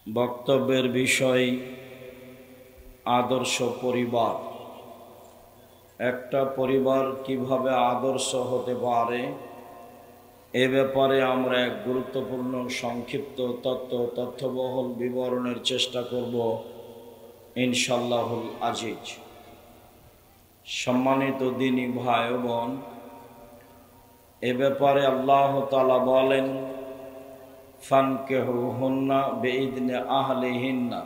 বক্তব্যের বিষয় আদর্শ পরিবার। একটা পরিবার কিভাবে আদর্শ হতে পারে এ ব্যাপারে আমরা এক গুরুত্বপূর্ণ সংক্ষিপ্ত তথ্যবহুল বিবরণের চেষ্টা করব ইনশাআল্লাহুল আজিজ। সম্মানিত দ্বীনী ভাই ও বোন, এ ব্যাপারে আল্লাহ তাআলা বলেন, ফানকিহুহুন্না বিইذনি আহলিহিন্না।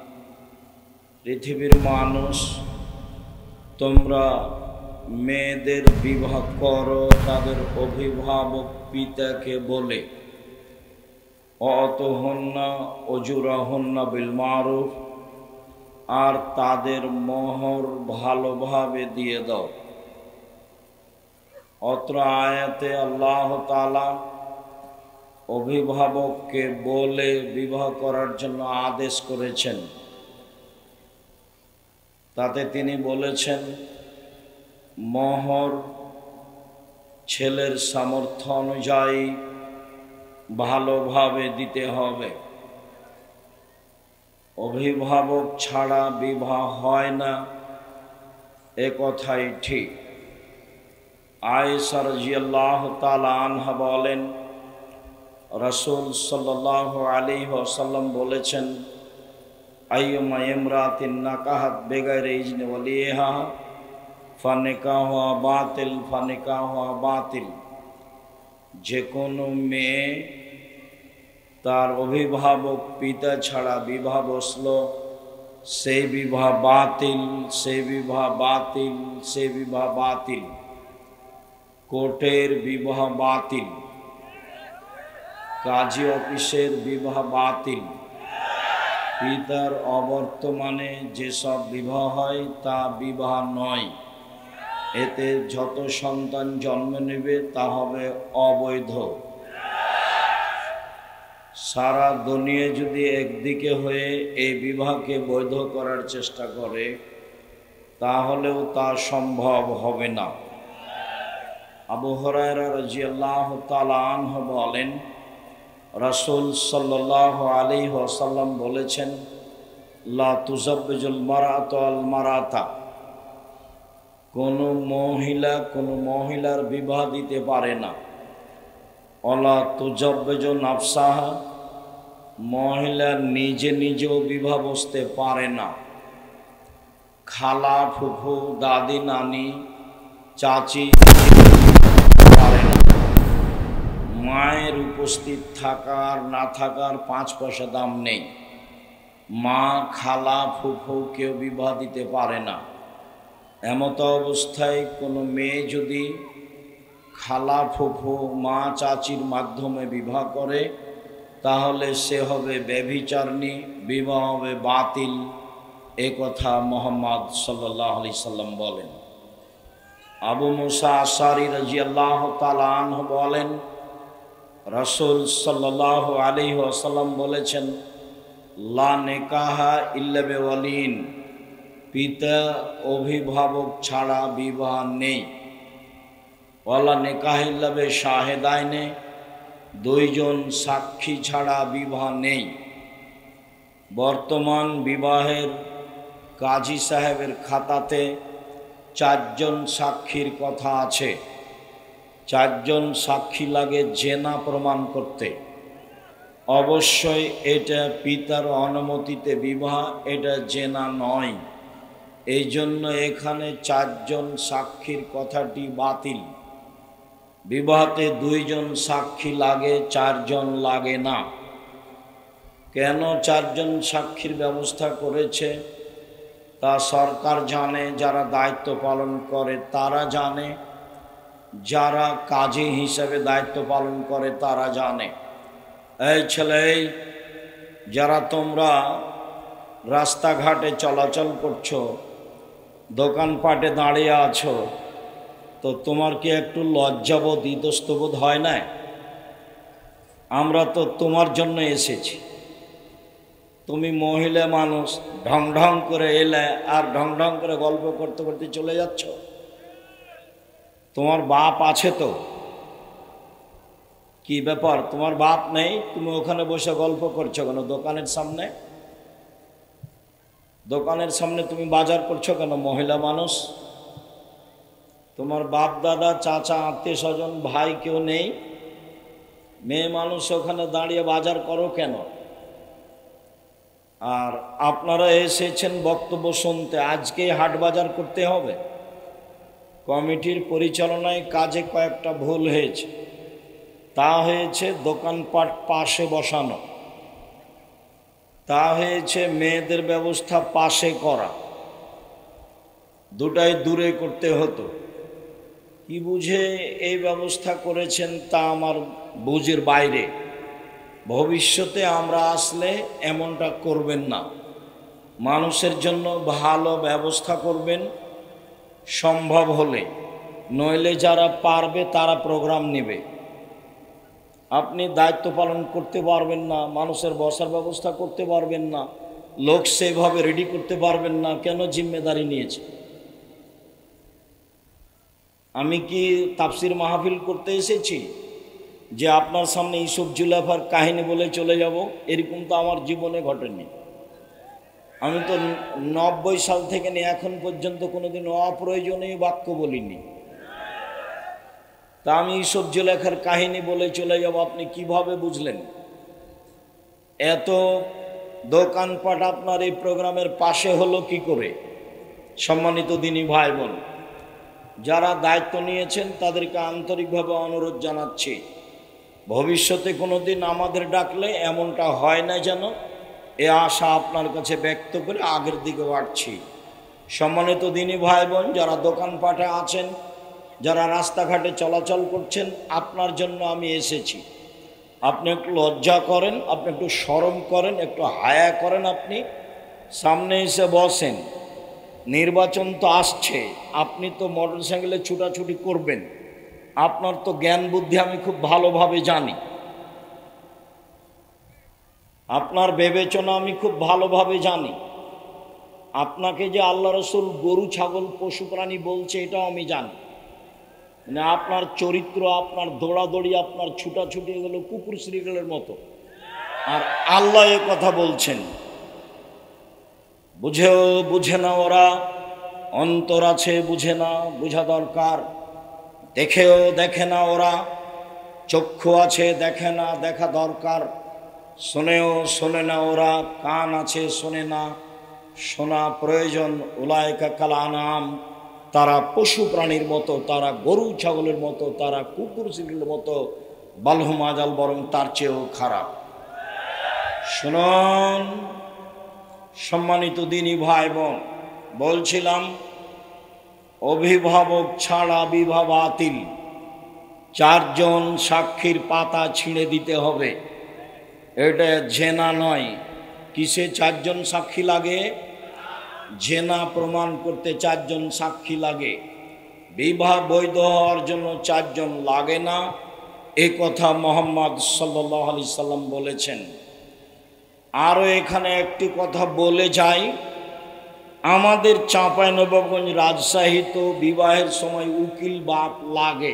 পৃথিবীর মানুষ, তোমরা মেয়েদের বিবাহ করো তাদের অভিভাবক পিতাকে বলে, অতুহুন্না উজুরাহুন্না বিল মারুফ, আর তাদের মোহর ভালোভাবে দিয়ে দাও। অত্র আয়াতে আল্লাহ তাআলা অভিভাবককে বলে বিবাহ করার জন্য আদেশ করেছেন। তাতে তিনি বলেছেন, মোহর ছেলের সামর্থ্য অনুযায়ী ভালোভাবে দিতে হবে। অভিভাবক ছাড়া বিবাহ হয় না, এ কথাই ঠিক। আয়েশা রাদিয়াল্লাহু তাআলা আনহা বলেন, রাসূল সাল্লাল্লাহু আলাইহি ওয়াসাল্লাম বলেছেন, আইয়ুমা ইমরাতিন নাকাহাত বিগাইরি ইজনি ওয়ালিহা ফানিকাহুহা বাতিল। যে কোনো মেয়ে তার অভিভাবক পিতা ছাড়া বিবাহ বসল, সেই বিবাহ বাতিল। কোর্টের বিবাহ বাতিল, কাজী অফিসের বিবাহ বাতিল। পিতার অবর্তমানে যেসব বিবাহ হয় তা বিবাহ নয়। এতে যত সন্তান জন্ম নেবে তা হবে অবৈধ। সারা দুনিয়া যদি একদিকে হয়ে এই বিবাহকে বৈধ করার চেষ্টা করে, তাহলেও তা সম্ভব হবে না। আবু হুরায়রা রাদিয়াল্লাহু তাআলা আনহু বলেন, রাসূল সাল্লাল্লাহু আলাইহি ওয়াসাল্লাম বলেছেন, লা তুযাব্বিজুল মারআতু আল মারাতা। কোনো মহিলার বিবাহ দিতে পারে না। ওয়ালা তুযাব্বিজু নাফসাহা, মহিলা নিজেও বিবাহ বসতে পারে না। খালা, ফুফু, দাদি, নানি, চাচি পারে না। মায়ের উপস্থিত থাকার না থাকার 5 পয়সা দাম নেই। মা, খালা, ফুফু কেউ বিবাহ দিতে পারে না। এমত অবস্থায় কোনো মেয়ে যদি খালা, ফুফু, মা, চাচির মাধ্যমে বিবাহ করে, তাহলে সে হবে ব্যভিচারিণী, বিবাহ হবে বাতিল। এ কথা মুহাম্মদ সাল্লাল্লাহু আলাইহি সাল্লাম বলেন। আবু মুসা আশআরী রাদিয়াল্লাহু তাআলা আনহু বলেন, রাসূল সাল্লাল্লাহু আলাইহি ওয়াসাল্লাম বলেছেন, লা নিকাহা ইল্লা বিওয়ালিন। পিতা অভিভাবক ছাড়া বিবাহ নেই। ওয়ালা নিকাহা ইল্লা বিশাহিদাইনে, 2 জন সাক্ষী ছাড়া বিবাহ নেই। বর্তমান বিবাহের কাজী সাহেবের খাতাতে 4 জন সাক্ষীর কথা আছে। 4 জন সাক্ষী লাগে জেনা প্রমাণ করতে। অবশ্যই এটা পিতার অনুমতিতে বিবাহ, এটা জেনা নয়। এই জন্য এখানে 4 জন সাক্ষীর কথাটি বাতিল। বিবাহতে 2 জন সাক্ষী লাগে, 4 জন লাগে না। কেন 4 জন সাক্ষীর ব্যবস্থা করেছে তা সরকার জানে, যারা দায়িত্ব পালন করে তারা জানে, যারা কাজী হিসাবে দায়িত্ব পালন করে তারা জানে। এই ছেলে, যারা তোমরা রাস্তাঘাটে চলাচল করছো, দোকানপাটে দাঁড়িয়ে আছো, তো তোমার কি একটু লজ্জাবোধ, ইতস্তবোধ হয় না? আমরা তো তোমার জন্য এসেছি। তুমি মহিলা মানুষ, ঢং করে এলে আর ঢং করে গল্প করতে করতে চলে যাচ্ছ। তোমার বাপ আছে তো? কি ব্যাপার, তোমার বাপ নেই? তুমি ওখানে বসে গল্প করছো কেন দোকানের সামনে? দোকানের সামনে তুমি বাজার করছো কেন? মহিলা মানুষ, তোমার বাপ দাদা চাচা আত্মীয় স্বজন ভাই কেউ নেই, মেয়ে মানুষ ওখানে দাঁড়িয়ে বাজার করো কেন? আর আপনারা এসেছেন বক্তব্য শুনতে, আজকেই হাট বাজার করতে হবে? কমিটির পরিচালনায় কাজে কয়েকটা ভুল হয়েছে। তা হয়েছে দোকানপাট পাশে বসানো, তা হয়েছে মেয়েদের ব্যবস্থা পাশে করা, দুটাই দূরে করতে হতো। কি বুঝে এই ব্যবস্থা করেছেন তা আমার বুঝের বাইরে। ভবিষ্যতে আমরা আসলে এমনটা করবেন না, মানুষের জন্য ভালো ব্যবস্থা করবেন সম্ভব হলে, নইলে যারা পারবে তারা প্রোগ্রাম নেবে। আপনি দায়িত্ব পালন করতে পারবেন না, মানুষের বসার ব্যবস্থা করতে পারবেন না, লোক সেভাবে রেডি করতে পারবেন না, কেন জিম্মেদারি নিয়েছে? আমি কি তাফসির মাহফিল করতে এসেছি যে আপনার সামনে ইউসুফ জুলাইফার কাহিনী বলে চলে যাব? এরকম তো আমার জীবনে ঘটেনি। আমি তো 90 সাল থেকে নিয়ে এখন পর্যন্ত কোনোদিন অপ্রয়োজনীয় বাক্য বলিনি। তা আমি ইউসুফ জুলাইখার কাহিনী বলে চলে যাব, আপনি কিভাবে বুঝলেন? এত দোকানপাট আপনার এই প্রোগ্রামের পাশে হলো কি করে? সম্মানিত দিনী ভাই বোন, যারা দায়িত্ব নিয়েছেন তাদেরকে আন্তরিকভাবে অনুরোধ জানাচ্ছি, ভবিষ্যতে কোনোদিন আমাদের ডাকলে এমনটা হয় না যেন, এ আশা আপনার কাছে ব্যক্ত করে আগের দিকে বাড়ছি। সম্মানিত দিনী ভাই বোন, যারা দোকানপাটে আছেন, যারা রাস্তাঘাটে চলাচল করছেন, আপনার জন্য আমি এসেছি। আপনি একটু লজ্জা করেন, আপনি একটু শরম করেন, একটু হায়া করেন, আপনি সামনে এসে বসেন। নির্বাচন তো আসছে, আপনি তো মোটরসাইকেলে ছুটাছুটি করবেন, আপনার তো জ্ঞান বুদ্ধি আমি খুব ভালোভাবে জানি, আপনার বিবেচনা আমি খুব ভালোভাবে জানি। আপনাকে যে আল্লাহ রসুল গরু ছাগল পশু প্রাণী বলছে এটাও আমি জানি। মানে আপনার চরিত্র, আপনার দৌড়াদৌড়ি, আপনার ছুটাছুটি এগুলো কুকুর শ্রীগলের মতো। আর আল্লাহ এ কথা বলছেন, বুঝেও বুঝে না ওরা, অন্তর আছে বুঝে না, বোঝা দরকার। দেখেও দেখে না ওরা, চক্ষু আছে দেখে না, দেখা দরকার। শোনেও শোনে না ওরা, কান আছে শোনে না, শোনা প্রয়োজন। উলাইকা কাল আনাম, তারা পশু প্রাণীর মতো, তারা গরু ছাগলের মতো, তারা কুকুর শিল্পের মতো, বালহুম আজাল, বরং তার চেয়েও খারাপ। শুনুন সম্মানিত দিনী ভাই বোন, বলছিলাম অভিভাবক ছাড়া বিবাহ বাতিল। 4 জন সাক্ষীর পাতা ছিঁড়ে দিতে হবে। এটা জেনা নয়। কিসে 4 জন সাক্ষী লাগে? জেনা প্রমাণ করতে 4 জন সাক্ষী লাগে। বিবাহ বৈধ হওয়ার জন্য 4 জন লাগে না, এ কথা মুহাম্মদ সাল্লাল্লাহু আলাইহি সাল্লাম বলেছেন। আরও এখানে একটি কথা বলে যাই, আমাদের চাঁপাইনবাবগঞ্জ রাজশাহী তো বিবাহের সময় উকিল বাপ লাগে।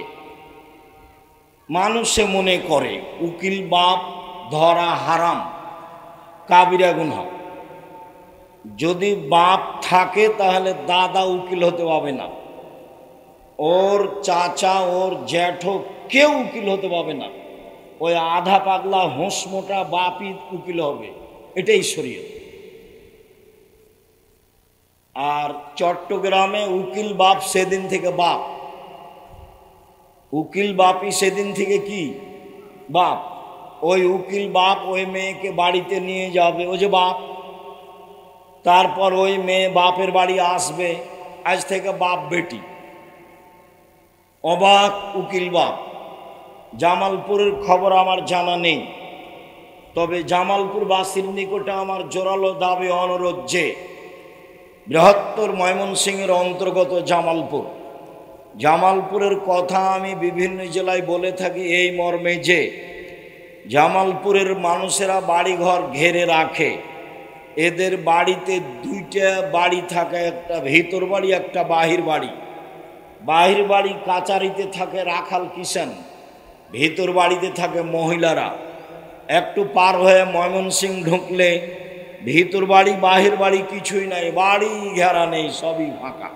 মানুষে মনে করে উকিল বাপ ধরা হারাম, কাবিরা গুনাহ। যদি বাপ থাকে তাহলে দাদা উকিল হতে পাবে না, ওর চাচা ওর জ্যাঠো কেউ উকিল হতে পাবে না। ওই আধা পাগলা হোঁস মোটা বাপই উকিল হবে, এটাই শরীয়ত। আর চট্টগ্রামে উকিল বাপ সেদিন থেকে বাপ, উকিল বাপই সেদিন থেকে কি বাপ। ওই উকিল বাপ ওই মেয়েকে বাড়িতে নিয়ে যাবে, ও যে বাপ। তারপর ওই মেয়ে বাপের বাড়ি আসবে, আজ থেকে বাপ বেটি। অবাক উকিল বাপ। জামালপুরের খবর আমার জানা নেই, তবে জামালপুরবাসীর নিকটে আমার জোরালো দাবি অনুরোধ যে বৃহত্তর ময়মনসিংহের অন্তর্গত জামালপুর, জামালপুরের কথা আমি বিভিন্ন জেলায় বলে থাকি এই মর্মে যে জামালপুরের মানুষেরা বাড়িঘর ঘেরে রাখে। এদের বাড়িতে 2টা বাড়ি থাকে, একটা ভিতর বাড়ি একটা বাহির বাড়ি। বাহির বাড়ি কাচারিতে থাকে রাখাল কিষান, ভিতর বাড়িতে থাকে মহিলারা। একটু পার হয়ে ময়মনসিংহ ঢুকলে ভিতর বাড়ি বাহির বাড়ি কিছুই নাই, বাড়ি ঘেরা নেই, সবই ফাঁকা।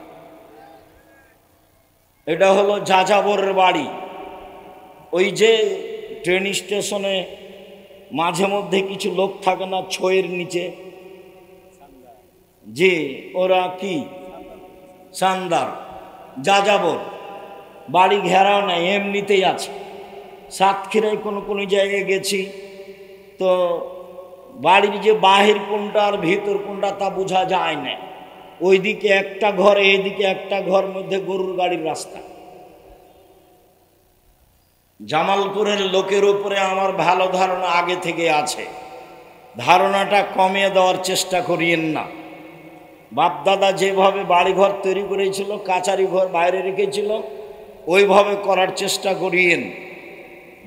এটা হলো যাযাবরের বাড়ি। ওই যে ট্রেন স্টেশনে মাঝে মধ্যে কিছু লোক থাকে না ছয়ের নিচে, যে ওরা কি সান্দার, যাযাবর, বাড়ি ঘেরাও নাই, এমনিতেই আছে। সাতক্ষীরায় কোনো জায়গায় গেছি তো বাড়ির যে বাহির কোনটা আর ভিতর কোনটা তা বোঝা যায় না। ওইদিকে একটা ঘর, এইদিকে একটা ঘর, মধ্যে গরুর গাড়ির রাস্তা। জামালপুরের লোকের উপরে আমার ভালো ধারণা আগে থেকে আছে, ধারণাটা কমিয়ে দেওয়ার চেষ্টা করিয়েন না। বাপদাদা যেভাবে বাড়িঘর তৈরি করেছিল, কাচারি ঘর বাইরে রেখেছিল, ওইভাবে করার চেষ্টা করিয়েন।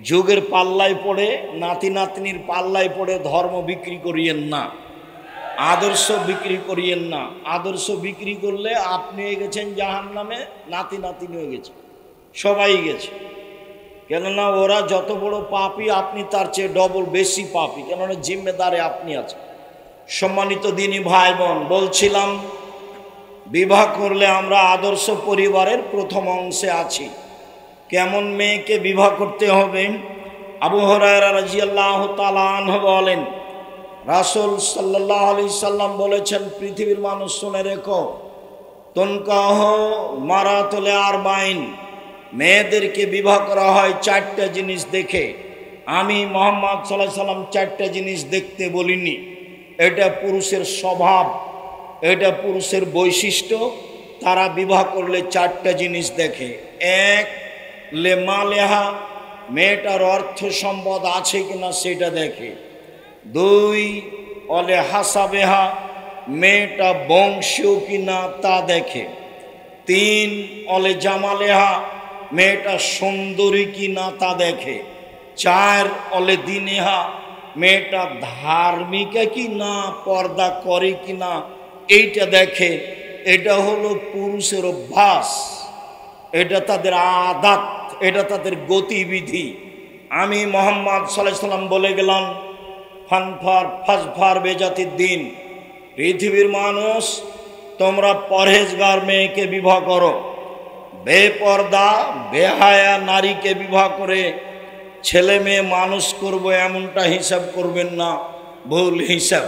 যুগের পাল্লায় পড়ে, নাতি নাতনির পাল্লায় পড়ে ধর্ম বিক্রি করিয়েন না, আদর্শ বিক্রি করিয়েন না। আদর্শ বিক্রি করলে আপনি হয়ে গেছেন জাহান্নামে, নাতি নাতিনি হয়ে গেছে, সবাই গেছে। কেননা ওরা যত বড় পাপী, আপনি তার চেয়ে ডবল বেশি পাপী, কেননা জিম্মেদারে আপনি আছেন। সম্মানিত দিনী ভাই বোন, বলছিলাম বিবাহ করলে আমরা আদর্শ পরিবারের প্রথম অংশে আছি। কেমন মেয়েকে বিবাহ করতে হবে? আবু হুরায়রা রাদিয়াল্লাহু তাআলা আনহু বলেন, রাসূল সাল্লাল্লাহু আলাইহি সাল্লাম বলেছেন, পৃথিবীর মানুষ শুনে রেখো, তুনকাহ মারাতুল আরবাইন, মেয়েদেরকে বিবাহ করা হয় চারটা জিনিস দেখে। আমি মুহাম্মদ সাল্লাল্লাহু আলাইহি সাল্লাম চারটা জিনিস দেখতে বলিনি, এটা পুরুষের স্বভাব, এটা পুরুষের বৈশিষ্ট্য। তারা বিবাহ করলে চারটা জিনিস দেখে। এক, লেমালেহা, মেয়েটার অর্থ সম্পদ আছে কিনা সেটা দেখে। দুই, অলে হাসাবেহা, মেয়েটা বংশীয় কিনা তা দেখে। তিন, অলে জামালেহা, মেয়েটা সুন্দরী কিনা তা দেখে। চার, অলে দিনেহা, মেয়েটা ধার্মিকা কি না, পর্দা করে কিনা, এইটা দেখে। এটা হলো পুরুষের অভ্যাস, এটা তাদের আদাত, এটা তাদের গতিবিধি। আমি মুহাম্মদ সাল্লাল্লাহু আলাইহি সাল্লাম বলে গেলাম, ফানফার ফাসফার বেজাতির দিন, পৃথিবীর মানুষ তোমরা পরহেজগার মেয়েকে বিবাহ করো, বেপর্দা বেহায়া নারীকে বিবাহ করে ছেলে মেয়ে মানুষ করবো এমনটা হিসাব করবেন না, ভুল হিসাব।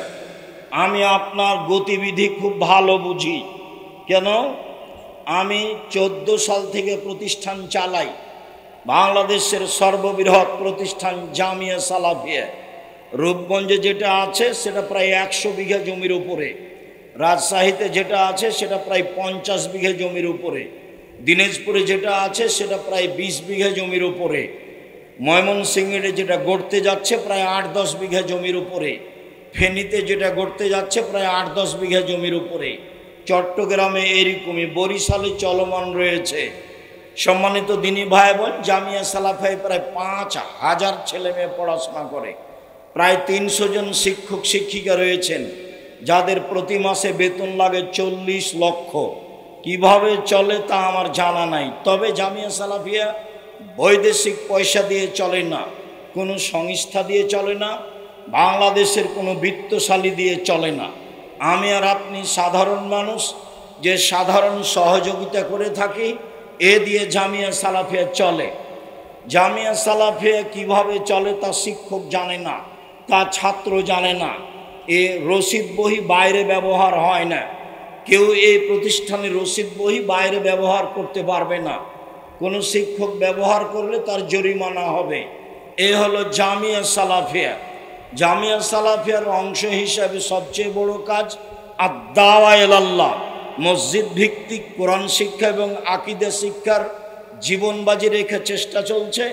আমি আপনার গতিবিধি খুব ভালো বুঝি। কেন? আমি 14 সাল থেকে প্রতিষ্ঠান চালাই। বাংলাদেশের সর্ববৃহৎ প্রতিষ্ঠান জামিয়া সালাফিয়া। রূপগঞ্জে যেটা আছে সেটা প্রায় 100 বিঘা জমির উপরে, রাজশাহীতে যেটা আছে সেটা প্রায় 50 বিঘা জমির উপরে, দিনাজপুরে যেটা আছে সেটা প্রায় 20 বিঘা জমির উপরে, ময়মনসিংহে যেটা গড়তে যাচ্ছে প্রায় 8-10 বিঘা জমির উপরে, ফেনীতে যেটা গড়তে যাচ্ছে প্রায় 8-10 বিঘা জমির উপরে, চট্টগ্রামে এরকমই, বরিশালে চলমান রয়েছে। সম্মানিত দিনী ভাই বোন, জামিয়া সালাফিয়ায় প্রায় 5000 ছেলে মেয়ে পড়াশোনা করে, প্রায় 300 জন শিক্ষক শিক্ষিকা রয়েছেন, যাদের প্রতি মাসে বেতন লাগে 40 লক্ষ। কিভাবে চলে তা আমার জানা নাই। তবে জামিয়া সালাফিয়া বৈদেশিক পয়সা দিয়ে চলে না, কোনো সংস্থা দিয়ে চলে না, বাংলাদেশের কোনো বিত্তশালী দিয়ে চলে না। আমি আর আপনি সাধারণ মানুষ, যে সাধারণ সহযোগিতা করে থাকি, এ দিয়ে জামিয়া সালাফিয়া চলে। জামিয়া সালাফিয়া কিভাবে চলে তা শিক্ষক জানে না, তা ছাত্র জানে না। এ রসিদ বহি বাইরে ব্যবহার হয় না, কেউ এই প্রতিষ্ঠানের রসিদ বহি বাইরে ব্যবহার করতে পারবে না। কোনো শিক্ষক ব্যবহার করলে তার জরিমানা হবে। এ হলো জামিয়া সালাফিয়া। জামিয়া সালাফিয়ার অংশ হিসাবে সবচেয়ে বড় কাজ আদ-দাওয়া ইলাল্লাহ, মসজিদ ভিত্তিক কোরআন শিক্ষা এবং আকীদা শিক্ষার জীবনবাজি রেখে চেষ্টা চলছে।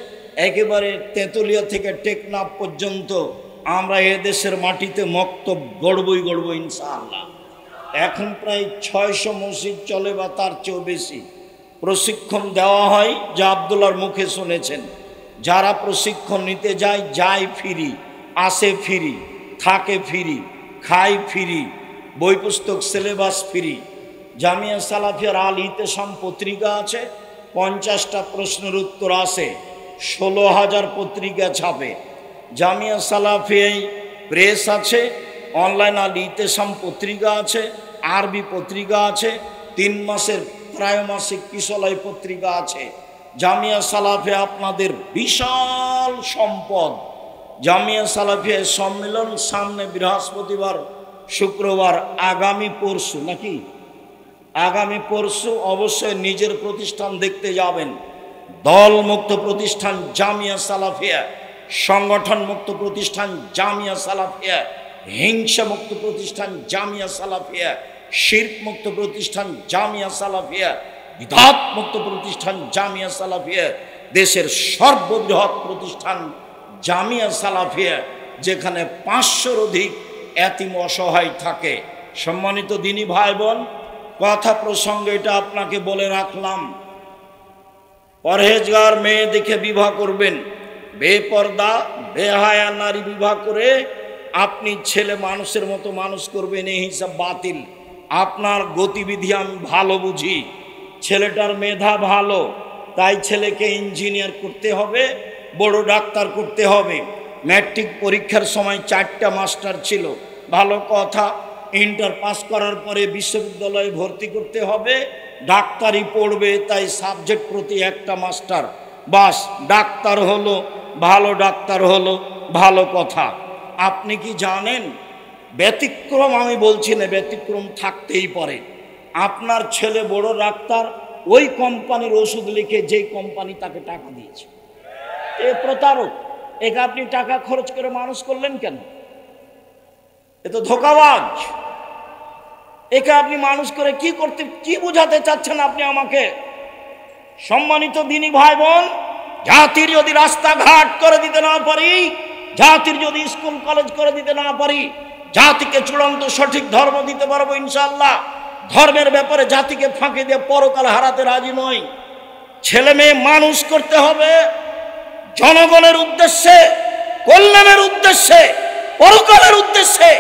একেবারে তেঁতুলিয়া থেকে টেকনাফ পর্যন্ত আমরা এদেশের মাটিতে মক্তব গড়বই ইনশাআল্লাহ। এখন প্রায় 600 মসজিদ চলে বা তার চেয়েও বেশি। প্রশিক্ষণ দেওয়া হয়, যা আব্দুল্লাহর মুখে শুনেছেন। যারা প্রশিক্ষণ নিতে যায় ফ্রি, আসে ফ্রি, থাকে ফ্রি, খায় ফ্রি, বই পুস্তক সিলেবাস ফ্রি। জামিয়া সালাফিয়ার আল ইতেসাম পত্রিকা আছে, 50টা প্রশ্নের উত্তর আসে, 16,000 পত্রিকা ছাপে। জামিয়া সালাফিয়ায় প্রেস আছে, অনলাইন আল ইতেসাম পত্রিকা আছে, আরবি পত্রিকা আছে, 3 মাসের ত্রৈমাসিক কিশলয় পত্রিকা আছে। জামিয়া সালাফিয়া আপনাদের বিশাল সম্পদ। জামিয়া সালাফিয়া সম্মেলন সামনে বৃহস্পতিবার, শুক্রবার, আগামী পরশু, নাকি আগামী পরশু অবশ্যই নিজের প্রতিষ্ঠান দেখতে যাবেন। দল মুক্ত প্রতিষ্ঠান জামিয়া সালাফিয়া, সংগঠন মুক্ত প্রতিষ্ঠান জামিয়া সালাফিয়া, হিংসা মুক্ত প্রতিষ্ঠান জামিয়া সালাফিয়া, শিরক মুক্ত প্রতিষ্ঠান জামিয়া সালাফিয়া, বিদআত মুক্ত প্রতিষ্ঠান জামিয়া সালাফিয়া, দেশের সর্ববৃহৎ প্রতিষ্ঠান জামিয়া সালাফিয়া, যেখানে 500-র অধিক এতিম অসহায় থাকে। সম্মানিত দিনী ভাই বোন, কথা প্রসঙ্গে এটা আপনাকে বলে রাখলাম, পরহেজগার মেয়ে দেখে বিবাহ করবেন, বেপর্দা বেহায়া নারী বিবাহ করে আপনি ছেলে মানুষের মতো মানুষ করবেন, এই হিসাব বাতিল। আপনার গতিবিধি আমি ভালো বুঝি, ছেলেটার মেধা ভালো, তাই ছেলেকে ইঞ্জিনিয়ার করতে হবে, বড় ডাক্তার করতে হবে। ম্যাট্রিক পরীক্ষার সময় 4টা মাস্টার ছিল, ভালো কথা। ইন্টার পাস করার পরে বিশ্ববিদ্যালয়ে ভর্তি করতে হবে, ডাক্তারি পড়বে, তাই সাবজেক্ট প্রতি 1টা মাস্টার, বাস ডাক্তার হলো, ভালো ডাক্তার হলো, ভালো কথা। আপনি কি জানেন, ব্যতিক্রম আমি বলছি না, ব্যতিক্রম থাকতেই পারে। আপনার ছেলে বড় ডাক্তার, ওই কোম্পানির ওষুধ লিখে যেই কোম্পানি তাকে টাকা দিয়েছে, এ প্রতারক। একে আপনি টাকা খরচ করে মানুষ করলেন কেন? এ তো ধোঁকাবাজ। একে আপনি মানুষ করে কি বোঝাতে চাচ্ছেন আপনি আমাকে? সম্মানিত দিনী ভাই বোন, জাতির যদি রাস্তাঘাট করে দিতে না পারি, জাতির যদি স্কুল কলেজ করে দিতে না পারি, জাতিকে চূড়ান্ত সঠিক ধর্ম দিতে পারবো ইনশাআল্লাহ। ধর্মের ব্যাপারে জাতিকে ফাঁকি দিয়ে পরকাল হারাতে রাজি নই। ছেলে মেয়ে মানুষ করতে হবে জনগণের উদ্দেশ্যে, কল্যাণের উদ্দেশ্যে, পরকালের উদ্দেশ্যে।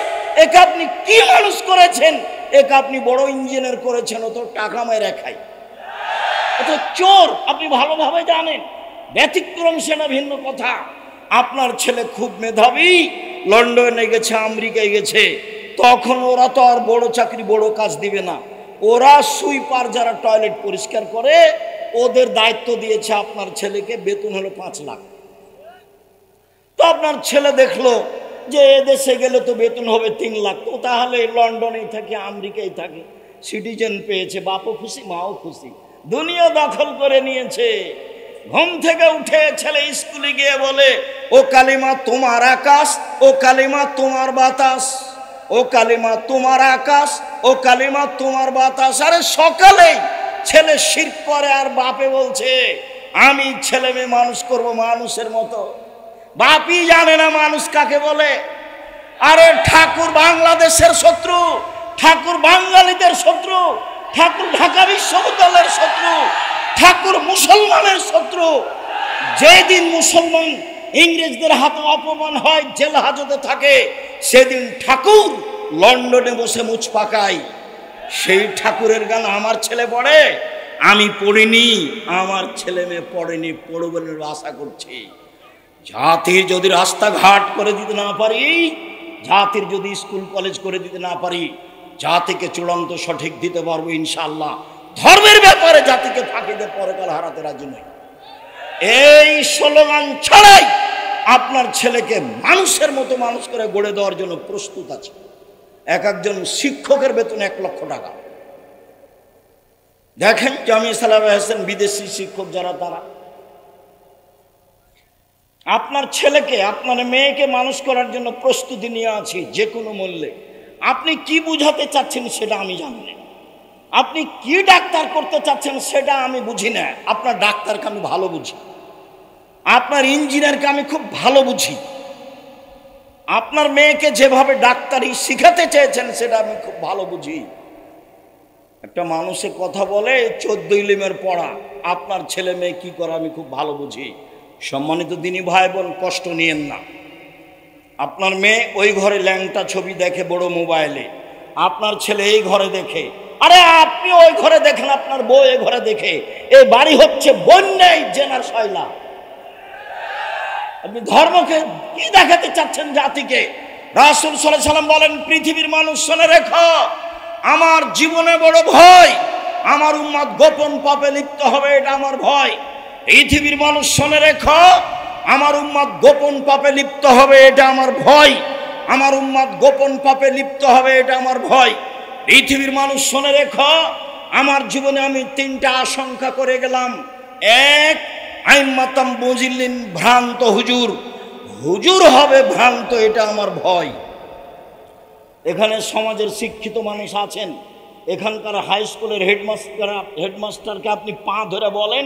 একে আপনি কি মানুষ করেছেন? একে আপনি বড় ইঞ্জিনিয়ার করেছেন, ও তো টাকা মেরে খায়, ও তো চোর, আপনি ভালোভাবে জানেন। ব্যতিক্রম সেটা ভিন্ন কথা। আপনার ছেলে খুব মেধাবী, লন্ডনে গেছে, আমেরিকায় গেছে, তখন ওরা তো আর বড় চাকরি বড় কাজ দিবে না। ওরা সুইপার যারা টয়লেট পরিষ্কার করে, ওদের দায়িত্ব দিয়েছে আপনার ছেলেকে, বেতন হলো 5 লাখ। তো আপনার ছেলে দেখলো যে এদেশে গেলে তো বেতন হবে 3 লাখ, তো তাহলে লন্ডনেই থাকে, আমেরিকায় থাকে, সিটিজেন পেয়েছে, বাপও খুশি মাও খুশি, দুনিয়া দখল করে নিয়েছে। ঘুম থেকে উঠে ছেলে স্কুলে গিয়ে বলে, ও কালিমা তোমার আকাশ, ও কালিমা তোমার বাতাস, ও কালিমা তোমার আকাশ, ও কালিমা তোমার বাতাস। আরে সকালেই ছেলে শিরক করে, আর বাপে বলছে আমি ছেলে মেয়ে মানুষ করব মানুষের মতো। বাপই জানে না মানুষ কাকে বলে। আরে ঠাকুর বাংলাদেশের শত্রু, ঠাকুর বাঙালিদের শত্রু, ঠাকুর ঢাকা বিশ্ববিদ্যালয়ের শত্রু, ঠাকুর মুসলমানের শত্রু। যেদিন মুসলমান ইংরেজদের হাতে অপমান হয়, জেল হাজতে থাকে, সেদিন ঠাকুর লন্ডনে বসে মুছ পাকায়। সেই ঠাকুরের গান আমার ছেলে পড়ে, আমি পড়িনি, আমার ছেলে মেয়ে পড়েনি, পড়বে বলে আশা করছি। জাতির যদি রাস্তাঘাট করে দিতে না পারি, জাতির যদি স্কুল কলেজ করে দিতে না পারি, জাতিকে চূড়ান্ত সঠিক দিতে পারবো ইনশাআল্লাহ। ধর্মের ব্যাপারে জাতিকে ফাঁকি দিয়ে পরকাল হারাতে রাজি নই। এই স্লোগান ছাড়াই আপনার ছেলেকে মানুষের মতো মানুষ করে গড়ে দেওয়ার জন্য প্রস্তুত আছে। একজন শিক্ষকের বেতন 1 লক্ষ টাকা। দেখেন জামিয়া সালাফিয়া হোসেন বিদেশি শিক্ষক যারা, তারা আপনার ছেলেকে, আপনার মেয়েকে মানুষ করার জন্য প্রস্তুতি নিয়ে আছি যে কোনো মূল্যে। আপনি কি বুঝাতে চাচ্ছেন সেটা আমি জানি না, আপনি কি ডাক্তার করতে চাচ্ছেন সেটা আমি বুঝি না। আপনার ডাক্তারকে আমি ভালো বুঝি, আপনার ইঞ্জিনিয়ারকে আমি খুব ভালো বুঝি, আপনার মেয়েকে যেভাবে ডাক্তারি শিখাতে চেয়েছেন সেটা আমি খুব ভালো বুঝি। একটা মানুষের কথা বলে 14 ইলমের পড়া, আপনার ছেলে মেয়ে কি করে আমি খুব ভালো বুঝি। সম্মানিত দিনী ভাই বোন, কষ্ট নিয়েন না। আপনার মেয়ে ওই ঘরে ল্যাংটা ছবি দেখে বড় মোবাইলে, আপনার ছেলে এই ঘরে দেখে, আরে আপনি ওই ঘরে দেখেন, আপনার বউ এই ঘরে দেখে। এই বাড়ি হচ্ছে বন্যায় জেনার শয়লা। আপনি ধর্মকে কি দেখাতে চাচ্ছেন জাতিকে? রাসূল সাল্লাল্লাহু আলাইহি সাল্লাম বলেন, পৃথিবীর মানুষ শুনে রেখো, আমার জীবনে বড় ভয়, আমার উম্মত গোপন পাপে লিপ্ত হবে, এটা আমার ভয়। পৃথিবীর মানুষ শুনে রেখো, আমার উম্মত গোপন পাপে লিপ্ত হবে, এটা আমার ভয়। আমার উম্মত গোপন পাপে লিপ্ত হবে, এটা আমার ভয়। পৃথিবীর মানুষ শুনে রেখো, আমার জীবনে আমি তিনটা আশঙ্কা করে গেলাম। এক, আইম্মাতাম বুজিল্লিন, ভ্রান্ত হুজুর, হুজুর হবে ভ্রান্ত, এটা আমার ভয়। এখানে সমাজের শিক্ষিত মানুষ আছেন, এখানকার হাই স্কুলের হেডমাস্টারকে আপনি পা ধরে বলেন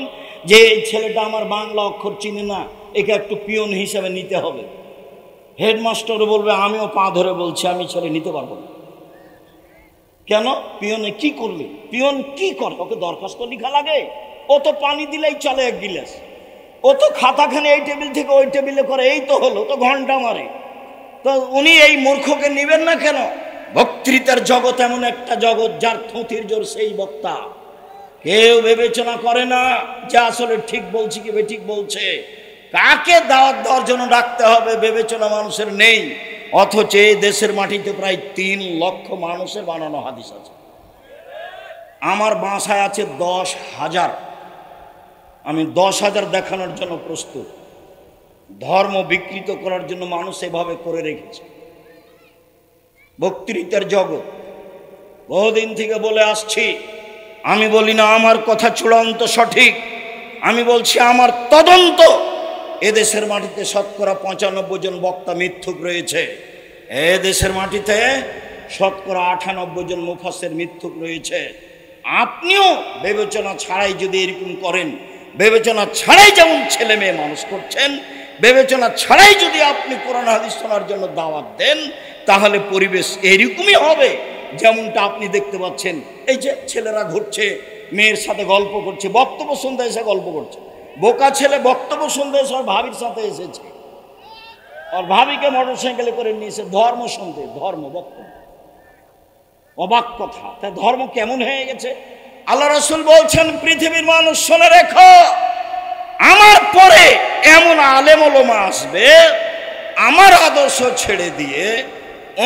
যে এই ছেলেটা আমার বাংলা অক্ষর চিনে না, একে একটু পিয়ন হিসেবে নিতে হবে। হেডমাস্টারও বলবে আমিও পা ধরে বলছি আমি ছেলে নিতে পারবো না। কেন? পিয়নে কি করবে? পিয়ন কি করে? ওকে দরখাস্ত লেখা লাগে? ও তো পানি দিলেই চলে এক গিলাস, ও তো খাতাখানে এই টেবিল থেকে ওই টেবিলে করে, এই তো হলো, তো ঘন্টা মারে। তো উনি এই মূর্খকে নিবেন না কেন? বক্তৃতার জগৎ এমন একটা জগৎ, যার থুতির জোর সেই বক্তা। কেউ বিবেচনা করে না যে আসলে ঠিক বলছি কি বেঠিক বলছে, কাকে দাওয়াত দেওয়ার জন্য ডাকতে হবে, বিবেচনা মানুষের নেই। অথচ এই দেশের মাটিতে প্রায় 3 লক্ষ মানুষের বানানো হাদিস আছে। আমার বাসায় আছে 10,000। আমি 10,000 দেখানোর জন্য প্রস্তুত। ধর্ম বিকৃত করার জন্য মানুষ এভাবে করে রেখেছে। বক্তৃতার জগৎ বহুদিন থেকে বলে আসছি, আমি বলি না আমার কথা চূড়ান্ত সঠিক, আমি বলছি আমার তদন্ত। এদেশের মাটিতে শতকরা 95 জন বক্তা মিথ্যুক রয়েছে। এদেশের মাটিতে শতকরা 98 জন মুফাসসির মিথ্যুক রয়েছে। আপনিও বিবেচনা ছাড়াই যদি এরকম করেন, বিবেচনা ছাড়াই যেমন ছেলে মেয়ে মানুষ করছেন, বিবেচনা ছাড়াই যদি আপনি কোরআন হাদিস শোনার জন্য দাওয়াত দেন, তাহলে পরিবেশ এরকমই হবে যেমনটা আপনি দেখতে পাচ্ছেন। এই যে ছেলেরা ঘুরছে, মেয়ের সাথে গল্প করছে, বক্তব্য শুনতে এসে গল্প করছে। বোকা ছেলে বক্তব্য শুনতে এসে ওর ভাবির সাথে এসেছে, আর ভাবিকে মোটরসাইকেলে করে নিয়েছে ধর্ম শুনতে, ধর্ম বক্তব্য। অবাক কথা, তা ধর্ম কেমন হয়ে গেছে? আল্লাহ রাসূল বলছেন, পৃথিবীর মানুষ শুনে রেখো, আমার পরে এমন আলেম ওলামা আসবে, আমার আদর্শ ছেড়ে দিয়ে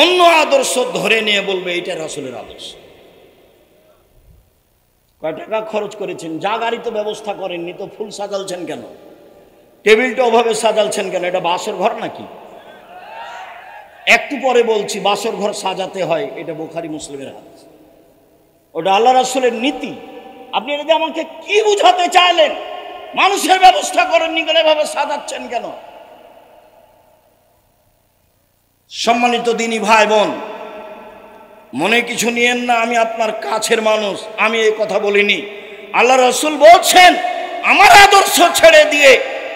অন্য আদর্শ ধরে নিয়ে বলবে এটা রাসূলের আদর্শ। কয় টাকা খরচ করেছেন? যা গাড়িতে ব্যবস্থা করেননি তো ফুল সাজালছেন কেন? টেবিলটা ওভাবে সাজালছেন কেন? এটা বাসর ঘর নাকি? একটু পরে বলছি, বাসর ঘর সাজাতে হয়, এটা বুখারী মুসলিমের হাদিস, ওটা আল্লাহ রাসূলের নীতি। আপনি এটা আমাকে কি বুঝাতে চাইলেন? মানুষের ব্যবস্থা করেননি কেন, এভাবে সাজাচ্ছেন কেন? সম্মানিত দিনী ভাই বোন, মনে কিছু নিয়েন না, আমি আপনার কাছের মানুষ, আমি এই কথা বলিনি। আল্লাহ রাসূল বলছেন, আমার আদর্শ ছেড়ে দিয়ে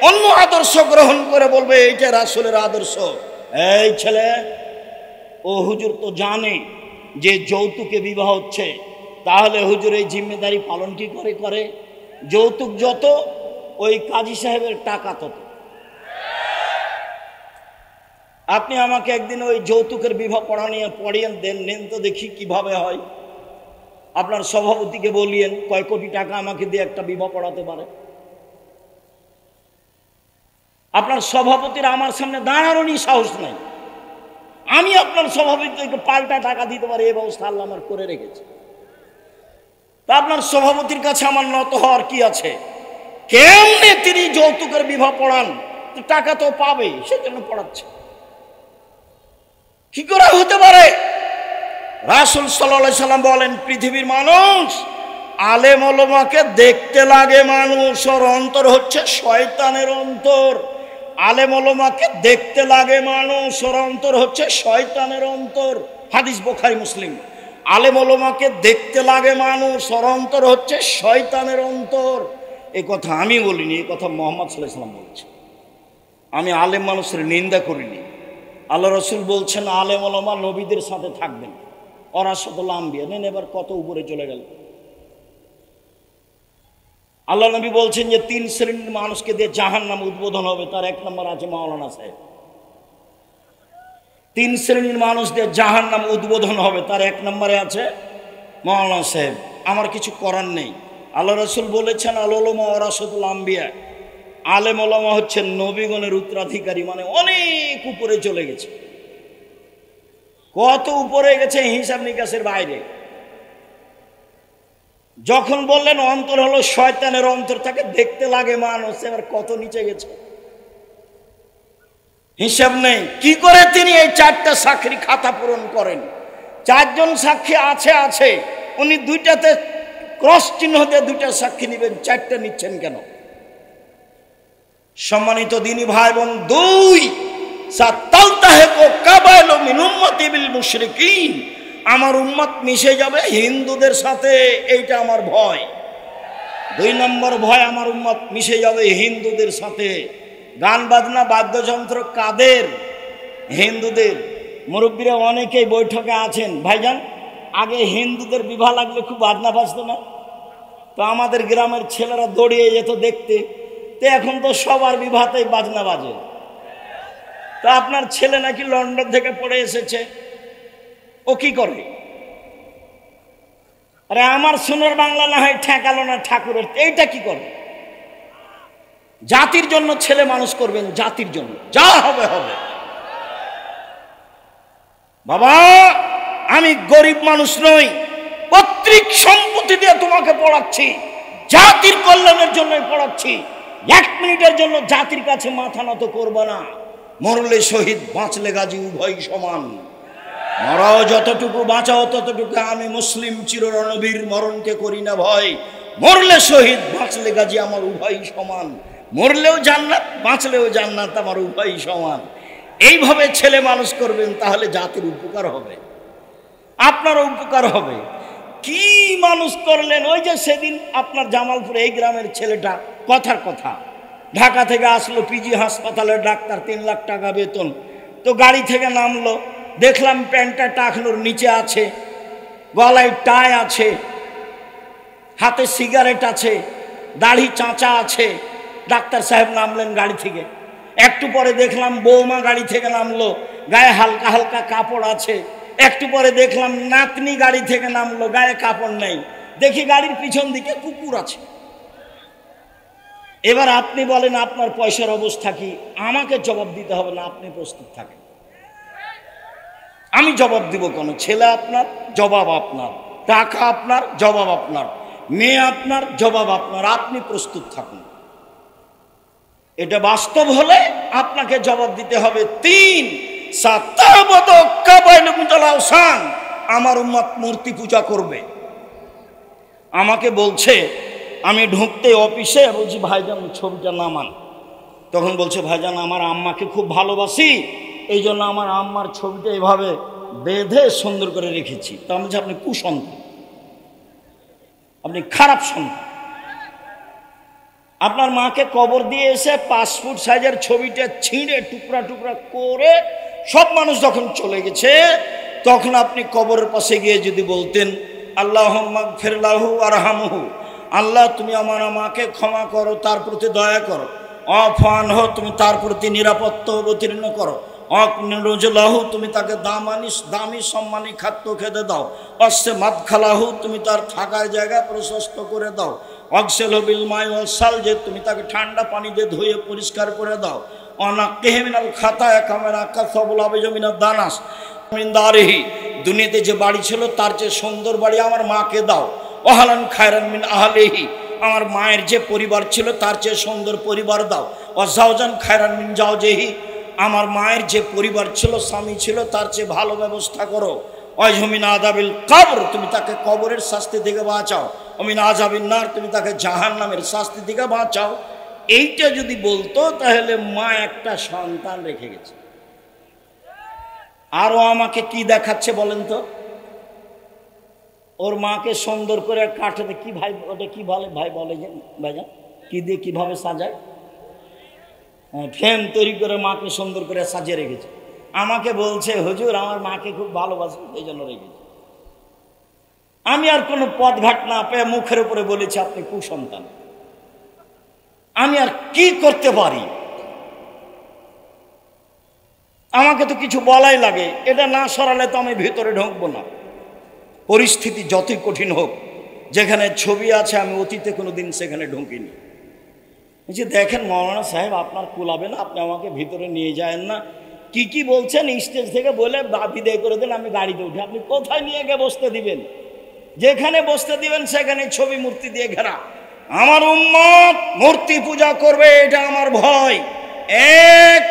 অন্য আদর্শ গ্রহণ করে বলবে এইটা রাসূলের আদর্শ। এই ছেলে, ও হুজুর তো জানে যে যৌতুকে বিবাহ হচ্ছে, তাহলে হুজুর এই জিম্মেদারি পালন কি করে করে? যৌতুক যত, ওই কাজী সাহেবের টাকা তত। আপনি আমাকে একদিন ওই যৌতুকের বিবাহ পড়িয়ে দেন, নেন তো দেখি কিভাবে হয়। আপনার সভাপতিকে বলিয়েন কয় কোটি টাকা আমাকে দিয়ে একটা বিবাহ পড়াতে পারে। আপনার সভাপতির আমার সামনে দাঁড়ানোরই সাহস নাই। আমি আপনার সভাপতিকে পাল্টা টাকা দিতে পারি, এই ব্যবস্থা আল্লাহ আমার করে রেখেছে। তা আপনার সভাপতির কাছে আমার নত হওয়ার কি আছে? কেমনে তিনি যৌতুকের বিবাহ পড়ান? টাকা তো পাবে, সেজন্য পড়াচ্ছে। কি করে হতে পারে? রাসূল সাল্লাল্লাহু আলাইহি সাল্লাম বলেন, পৃথিবীর মানুষ আলেম ওলামাকে দেখতে লাগে মানুষ, ওর অন্তর হচ্ছে শয়তানের অন্তর। আলেম ওলামাকে দেখতে লাগে মানুষ, ওর অন্তর হচ্ছে শয়তানের অন্তর। হাদিস বুখারী মুসলিম। আলেম ওলামাকে দেখতে লাগে মানুষ, ওর অন্তর হচ্ছে শয়তানের অন্তর। এই কথা আমি বলিনি, এই কথা মুহাম্মদ সাল্লাল্লাহু আলাইহি সাল্লাম বলেছেন। আমি আলেম মানুষের নিন্দা করিনি। আল্লাহ রাসূল বলছেন, আলেম ওলামা নবীদের সাথে থাকবেন, ওয়ারাসাতুল আম্বিয়া। নেন, এবার কত উপরে চলে গেল। আল্লাহ নবী বলছেন যে 3 শ্রেণীর মানুষকে দিয়ে জাহান্নাম উদ্বোধন হবে, তার 1 নম্বর আছে মাওলানা সাহেব। 3 শ্রেণীর মানুষ দিয়ে জাহান্নাম উদ্বোধন হবে, তার 1 নম্বরে আছে মাওলানা সাহেব। আমার কিছু করার নেই। আল্লাহ রাসূল বলেছেন, আল উলামা ওয়ারাসাতুল আম্বিয়া, আলেম ওলামা হচ্ছেন নবীগণের উত্তরাধিকারী, মানে অনেক উপরে চলে গেছে। কত উপরে গেছে হিসাব নিকাশের বাইরে। যখন বললেন অন্তর হলো শয়তানের অন্তর, তাকে দেখতে লাগে মানুষ, এবার কত নিচে গেছে হিসাব নেই। কি করে তিনি এই 4টা সাক্ষীর খাতা পূরণ করেন? 4 জন সাক্ষী আছে, উনি 2টাতে ক্রস চিহ্ন দিয়ে 2টা সাক্ষী নেবেন, 4টা নিচ্ছেন কেন? সম্মানিত দিনী ভাই বোন, 2 আমার উম্মত মিশে যাবে হিন্দুদের সাথে, এইটা আমার ভয়। 2 নম্বর ভয়, আমার উম্মত মিশে যাবে হিন্দুদের সাথে। গান বাজনা বাদ্যযন্ত্র কাদের? হিন্দুদের। মুরব্বীরা অনেকেই বৈঠকে আছেন। ভাইজান, আগে হিন্দুদের বিবাহ লাগলে খুব বাজনা বাজতো না? তো আমাদের গ্রামের ছেলেরা দৌড়িয়ে যেত দেখতে। তো এখন তো সবার বিবাহতেই বাজনা বাজে। তা আপনার ছেলে নাকি লন্ডন থেকে পড়ে এসেছে, ও কি করে? আরে আমার সোনার বাংলা না হয় ঠেকালো না ঠাকুরের, এইটা কি করে? জাতির জন্য ছেলে মানুষ করবেন, জাতির জন্য, যা হবে হবে। বাবা, আমি গরিব মানুষ নই, পৈতৃক সম্পত্তি দিয়ে তোমাকে পড়াচ্ছি, জাতির কল্যাণের জন্যই পড়াচ্ছি। 1 মিনিটের জন্য জাতির কাছে মাথা নত করবে না। মরলে শহীদ, বাঁচলে গাজী, উভয় সমান। মরাও যতটুকু, বাঁচাও ততটুকু। আমি মুসলিম চির রণবীর, মরণকে করি না ভয়। মরলে শহীদ, বাঁচলে গাজী, আমার উভয় সমান। মরলেও জান্নাত, বাঁচলেও জান্নাত, আমার উভয় সমান। এইভাবে ছেলে মানুষ করবেন, তাহলে জাতির উপকার হবে, আপনারও উপকার হবে। কি মানুষ করলেন? ওই যে সেদিন আপনার জামালপুরে এই গ্রামের ছেলেটা, কথার কথা, ঢাকা থেকে আসলো, পিজি হাসপাতালের ডাক্তার, 3 লাখ টাকা বেতন। তো গাড়ি থেকে নামলো, দেখলাম প্যান্টটা টাকনোর নিচে আছে, গলায় টাই আছে, হাতে সিগারেট আছে, দাড়ি চাঁচা আছে। ডাক্তার সাহেব নামলেন গাড়ি থেকে। একটু পরে দেখলাম বৌমা গাড়ি থেকে নামলো, গায়ে হালকা হালকা কাপড় আছে। একটু পরে দেখলাম নাতনি গাড়ি থেকে নামলো, গায়ে কাপড় নেই। দেখি গাড়ির পিছন দিকে কুকুর আছে। এবার আপনি বলেন আপনার পয়সার অবস্থা কি? আমাকে জবাব দিতে হবে না, আপনি প্রস্তুত থাকেন। আমি জবাব দিব কেন? ছেলে আপনার, জবাব আপনার। টাকা আপনার, জবাব আপনার। মেয়ে আপনার, জবাব আপনার। আপনি প্রস্তুত থাকুন। এটা বাস্তব হলে আপনাকে জবাব দিতে হবে। 3 আমার উম্মত মূর্তি পূজা করবে। আমাকে বলছে, আমি ঢুকতে অফিসে বলছি ভাইজান ছবিটা নামান। তখন বলছে ভাইজান আমার আম্মাকে খুব ভালোবাসি, এই জন্য আমার আম্মার ছবিটা এভাবে বেঁধে সুন্দর করে রেখেছি। তো আমি বলছি আপনি কুসন্তান, আপনি খারাপ সন্তান। আপনার মাকে কবর দিয়ে এসে 5 ফুট সাইজের ছবিটা ছিঁড়ে টুকরা টুকরা করে সব মানুষ যখন চলে গেছে, তখন আপনি কবরের পাশে গিয়ে যদি বলতেন আল্লাহুম্মা গফিরলাহু ওয়ারহামহু, আল্লাহ তুমি আমার মাকে ক্ষমা করো, তার প্রতি দয়া করো। আফানহু, তুমি তার প্রতি নিরাপত্তা অবতীর্ণ করো। অকনুজলাহু, তুমি তাকে দামি সম্মানী খাদ্য খেতে দাও। অস্সে মাদখালাহু, তুমি তার থাকার জায়গা প্রশস্ত করে দাও। অক্সেলহু বিল মাই ওয়াস সালজি, তুমি তাকে ঠান্ডা পানি দিয়ে ধুয়ে পরিষ্কার করে দাও। অনাক্কিহি মিনাল খাতায়া কামা নাকাসাবুল আবিজু মিনাদ দানাস মিন দারিহি, দুনিয়াতে যে বাড়ি ছিল তার চেয়ে সুন্দর বাড়ি আমার মাকে দাও। ওয়াহালান খায়রান মিন আহলিহি, আমার মায়ের যে পরিবার ছিল তার চেয়ে সুন্দর পরিবার দাও। ওয়াজাওজান খায়রান মিন জাওজিহি, আমার মায়ের যে পরিবার ছিল, স্বামী ছিল, তার চেয়ে ভালো ব্যবস্থা করো। ওয়াজমিন আযাবিল কবর, তুমি তাকে কবরের শাস্তি থেকে বাঁচাও। ওমিন আযাবিন নার, তুমি তাকে জাহান্নামের শাস্তি থেকে বাঁচাও। এইটা যদি বলতো তাহলে মা একটা সন্তান রেখে গেছে। আরো আমাকে কি দেখাচ্ছে বলেন তো? ওর মাকে সুন্দর করে কাঠে কি ভাই, ওটা কি বলে ভাই, বলে যে ভাইজান কি দিয়ে কিভাবে সাজায়? ফ্রেম তৈরি করে মাকে সুন্দর করে সাজিয়ে রেখেছে। আমাকে বলছে হুজুর আমার মাকে খুব ভালোবাসি, এই জন্য রেখেছে। আমি আর কোনো পথঘাট না পেয়ে মুখের উপরে বলেছি আপনি কুসন্তান। আমি আর কি করতে পারি? আমাকে তো কিছু বলাই লাগে, এটা না সরালে তো আমি ভিতরে ঢুকবো না। পরিস্থিতি যতই কঠিন হোক, যেখানে ছবি আছে আমি অতীতে কোনোদিন সেখানে ঢুকিনি। যে দেখেন মৌলানা সাহেব আপনার কুলাবে না, আপনি আমাকে ভিতরে নিয়ে যায়েন না, কি কি বলছেন স্টেজ থেকে বলে বিদায় করে দেন, আমি গাড়িতে উঠে। আপনি কোথায় নিয়ে গিয়ে বসতে দিবেন? যেখানে বসতে দিবেন সেখানে ছবি মূর্তি দিয়ে ঘেরা। আমার উম্মত মূর্তি পূজা করবে, এটা আমার ভয়। এক,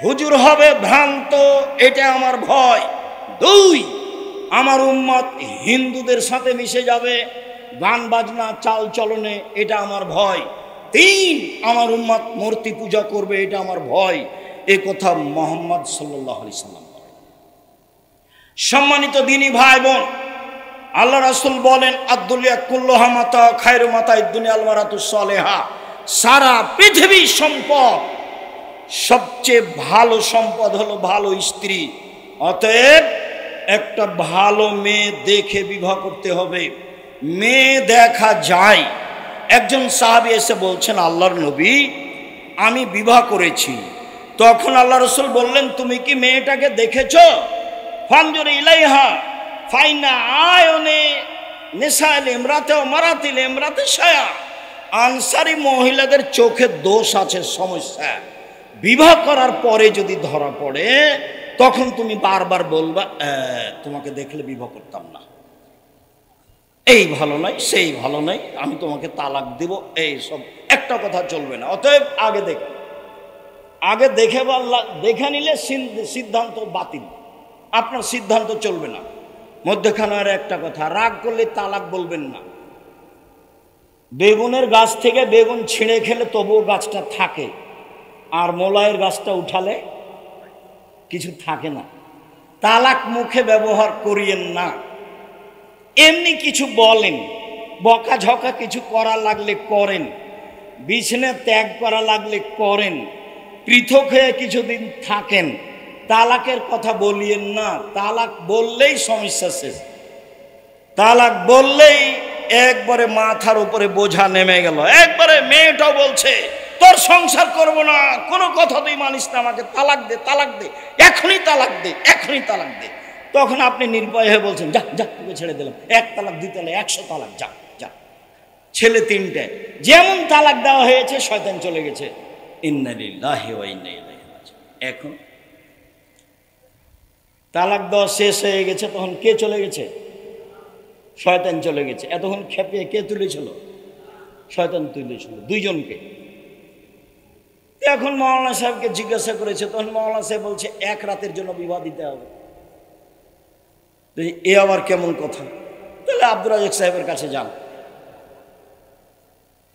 হুজুর হবে ভ্রান্ত, এটা আমার ভয়। দুই, আমার উম্মত হিন্দুদের সাথে মিশে যাবে, গান বাজনা চাল চলনে, এটা আমার ভয়। তিন, আমার উম্মত মূর্তি পূজা করবে, এটা আমার ভয়। এ কথা মুহাম্মদ সাল্লাল্লাহু আলাইহি সাল্লাম বলেন। সম্মানিত দিনী ভাই বোন, আল্লাহ রাসূল বলেন, আদ-দুনিয়া কুল্লুহা মাতা খায়রু মাতা'id দুনিয়া আল মারাতুস সালেহা। সারা পৃথিবীর সম্পদ, সবচেয়ে ভালো সম্পদ হলো ভালো স্ত্রী। অতএব একটা ভালো মেয়ে দেখে বিবাহ করতে হবে। মেয়ে দেখা যায়। একজন সাহাবী এসে বলছেন, আল্লাহর নবী, আমি বিবাহ করেছি। তখন আল্লাহ রাসূল বললেন, তুমি কি মেয়েটাকে দেখেছো? ফানজুর ইলাইহা ফাইনা আয়নে নিসাইল ইমরাতে ও মারাতিল ইমরাতে শায়া। আনসারী মহিলাদের চোখে দোষ আছে, সমস্যা। বিবাহ করার পরে যদি ধরা পড়ে তখন তুমি বারবার বলবা, তোমাকে দেখলে বিবাহ করতাম না, এই ভালো নাই, সেই ভালো নাই, আমি তোমাকে তালাক দিব, এই সব একটা কথা চলবে না। অতএব আগে দেখে দেখে নিলে সিদ্ধান্ত বাতিল, আপনার সিদ্ধান্ত চলবে না। মধ্যখানে আর একটা কথা, রাগ করলে তালাক বলবেন না। বেগুনের গাছ থেকে বেগুন ছিঁড়ে খেলে তবুও গাছটা থাকে, আর মোলায়ের গাছটা উঠালে কিছু থাকে না। তালাক মুখে ব্যবহার করিয়েন না। এমনি কিছু বলেন, বকাঝকা কিছু করা লাগলে করেন, বিছানা ত্যাগ করা লাগলে করেন, পৃথক হয়ে কিছুদিন থাকেন। তালাকের কথা বলিয়েন না। তালাক বললেই সমস্যা শেষ। তালাক বললেই একবারে মাথার উপরে বোঝা নেমে গেল। একবারে মেয়েটাও বলছে, তোর সংসার করব না, কোনো কথা তুই মানিস না, আমাকে তালাক দে, তালাক দে, এখনই তালাক দে, এখনই তালাক দে। তখন আপনি নির্ভয় হয়ে বলছেন, যা যা, তোকে ছেড়ে দিলাম, 1 তালাক 2 তালাক 100 তালাক, যা যা। ছেলে 3টে, যেমন তালাক দেওয়া হয়েছে শয়তান চলে গেছে। ইন্না লিল্লাহি ওয়া ইন্না ইলাইহি রাজিউন। এখন তালাক দেওয়া শেষ হয়ে গেছে, তখন কে চলে গেছে? শয়তান চলে গেছে। এতক্ষণ খেপিয়ে কে তুলেছিল? শয়তান তুলেছিল, দুইজনকে। এখন মাওলানা সাহেবকে জিজ্ঞাসা করেছে, তখন মাওলানা সাহেব বলছে 1 রাতের জন্য বিবাহ দিতে হবে। এ আবার কেমন কথা? তাহলে আব্দুর রাজ্জাক সাহেবের কাছে যান।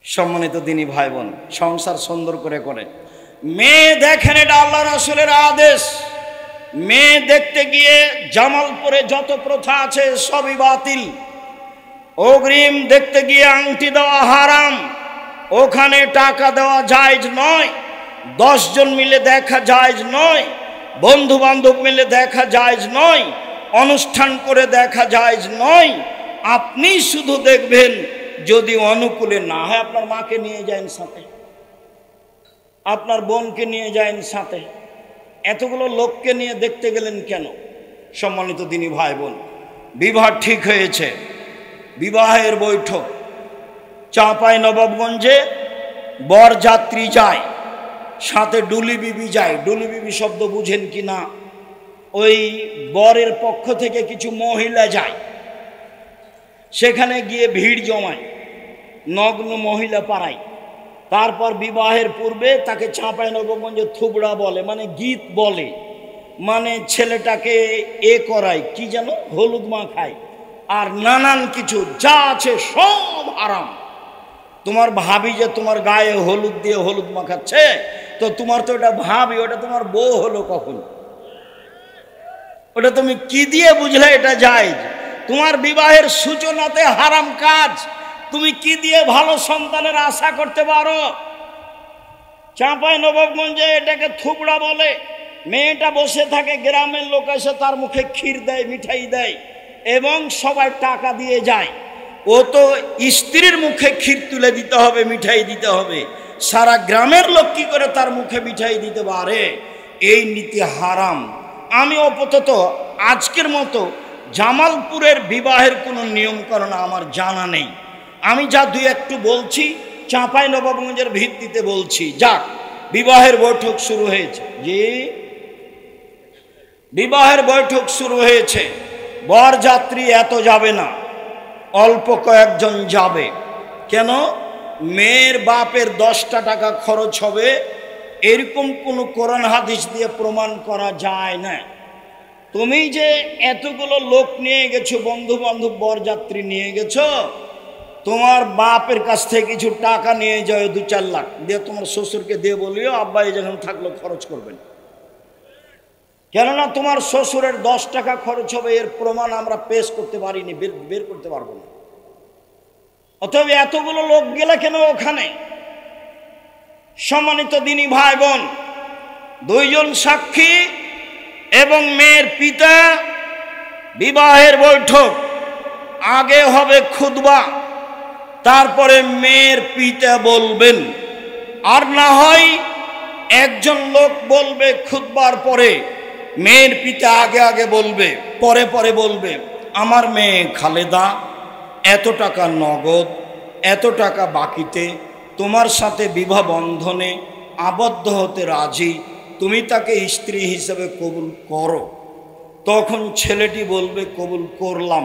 সম্মানিত দিনী ভাই বোন, সংসার সুন্দর করে করে মেয়ে দেখেন, এটা আল্লাহ রাসূলের আদেশ। মেয়ে দেখতে গিয়ে জামালপুরে যত প্রথা আছে সবই বাতিল। অগ্রিম দেখতে গিয়ে আংটি দেওয়া হারাম, ওখানে টাকা দেওয়া জায়েজ নয়। 10 জন মিলে দেখা জায়েজ নয়, বন্ধু বান্ধব মিলে দেখা জায়েজ নয়, অনুষ্ঠান করে দেখা জায়েজ নয়। আপনি শুধু দেখবেন, যদি অনুকূলে না হয় আপনার মাকে নিয়ে যান সাথে, আপনার বোনকে নিয়ে যান সাথে। এতগুলো লোককে নিয়ে দেখতে গেলেন কেন? সম্মানিত দিনী ভাই বোন, বিবাহ ঠিক হয়েছে, বিবাহের বৈঠক চাঁপাই নবাবগঞ্জে বরযাত্রী যায়, সাথে ডুলি বিবি যায়। ডুলি বিবি শব্দ বুঝেন কি না? ওই বরের পক্ষ থেকে কিছু মহিলা যায়, সেখানে গিয়ে ভিড় জমায়, নগ্ন মহিলা পাড়ায়। তারপর বিবাহের পূর্বে তাকে চাঁপাই নবাবগঞ্জে থুবড়া বলে, মানে গীত বলে, মানে ছেলেটাকে করায়, কি যেন হলুদ মাখায়, আর নানান কিছু যা আছে সব হারাম। তোমার ভাবি যে তোমার গায়ে হলুদ দিয়ে হলুদ মাখাচ্ছে, তো তোমার তো এটা ভাবি, ওটা তোমার বউ হলো কখন? ওটা তুমি কি দিয়ে বুঝলে এটা জায়েজ? তোমার বিবাহের সূচনাতে হারাম কাজ, তুমি কি দিয়ে ভালো সন্তানের আশা করতে পারো? চাঁপাই নবাবগঞ্জে এটাকে থুবড়া বলে। মেয়েটা বসে থাকে, গ্রামের লোক এসে তার মুখে ক্ষীর দেয়, মিঠাই দেয়, এবং সবাই টাকা দিয়ে যায়। ও তো স্ত্রীর মুখে ক্ষীর তুলে দিতে হবে, মিঠাই দিতে হবে, সারা গ্রামের লোক কি করে তার মুখে মিঠাই দিতে পারে? এই নীতি হারাম। আমি আপাতত আজকের মতো জামালপুরের বিবাহের কোনো নিয়মকানুন আমার জানা নেই। আমি যা 2-1 বলছি চাঁপাই নবাবগঞ্জের ভিত্তিতে বলছি। যাক, বিবাহের বৈঠক শুরু হয়েছে। জি, বিবাহের বৈঠক শুরু হয়েছে, বরযাত্রী এত যাবে না, অল্প কয়েকজন যাবে। কেন? মেয়ের বাপের 10টা টাকা খরচ হবে, এরকম কোনো কোরআন হাদিস দিয়ে প্রমাণ করা যায় না। তুমি যে এতগুলো লোক নিয়ে গেছো, বন্ধু বান্ধব বরযাত্রী নিয়ে গেছো, তোমার বাপের কাছ থেকে কিছু টাকা নিয়ে যাও, 2-4 লাখ দিয়ে তোমার শ্বশুরকে দিয়ে বলিও আব্বা এই যখন থাকলো খরচ করবেন। কেননা তোমার শ্বশুরের 10 টাকা খরচ হবে, এর প্রমাণ আমরা পেশ করতে পারিনি, বের করতে পারবো না। অতএব এতগুলো লোক গেলে কেন ওখানে? সম্মানিত দিনী ভাই বোন, 2 জন সাক্ষী এবং মেয়ের পিতা, বিবাহের বৈঠক আগে হবে খুতবা, তারপরে মেয়ের পিতা বলবেন। আর না হয় একজন লোক বলবে খুতবার পরে, মেয়ের পিতা আগে আগে বলবে, পরে পরে বলবে আমার মেয়ে খালেদা এত টাকা নগদ, এত টাকা বাকিতে তোমার সাথে বিবাহ বন্ধনে আবদ্ধ হতে রাজি, তুমি তাকে স্ত্রী হিসেবে কবুল করো। তখন ছেলেটি বলবে কবুল করলাম,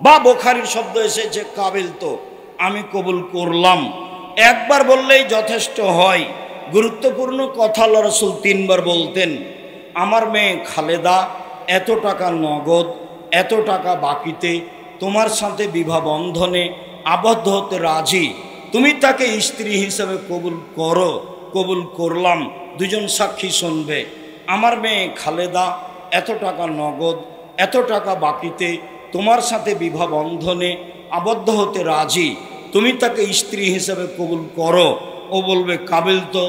বা বুখারীর শব্দ এসেছে কাবিল, তো আমি কবুল করলাম। একবার বললেই যথেষ্ট হয়। গুরুত্বপূর্ণ কথা আল্লাহ রাসূল 3 বার বলতেন, আমার মেয়ে খালেদা এত টাকা নগদ, এত টাকা বাকিতে তোমার সাথে বিবাহ বন্ধনে আবদ্ধ হতে রাজি, তুমি তাকে স্ত্রী হিসেবে কবুল করো। কবুল করলাম। 2 জন সাক্ষী শুনবে, আমার মেয়ে খালেদা এত টাকা নগদ, এত টাকা বাকিতে তোমার সাথে বিবাহ বন্ধনে আবদ্ধ হতে রাজি, তুমি তাকে স্ত্রী হিসেবে কবুল করো। ও বলবে কাবিল, তো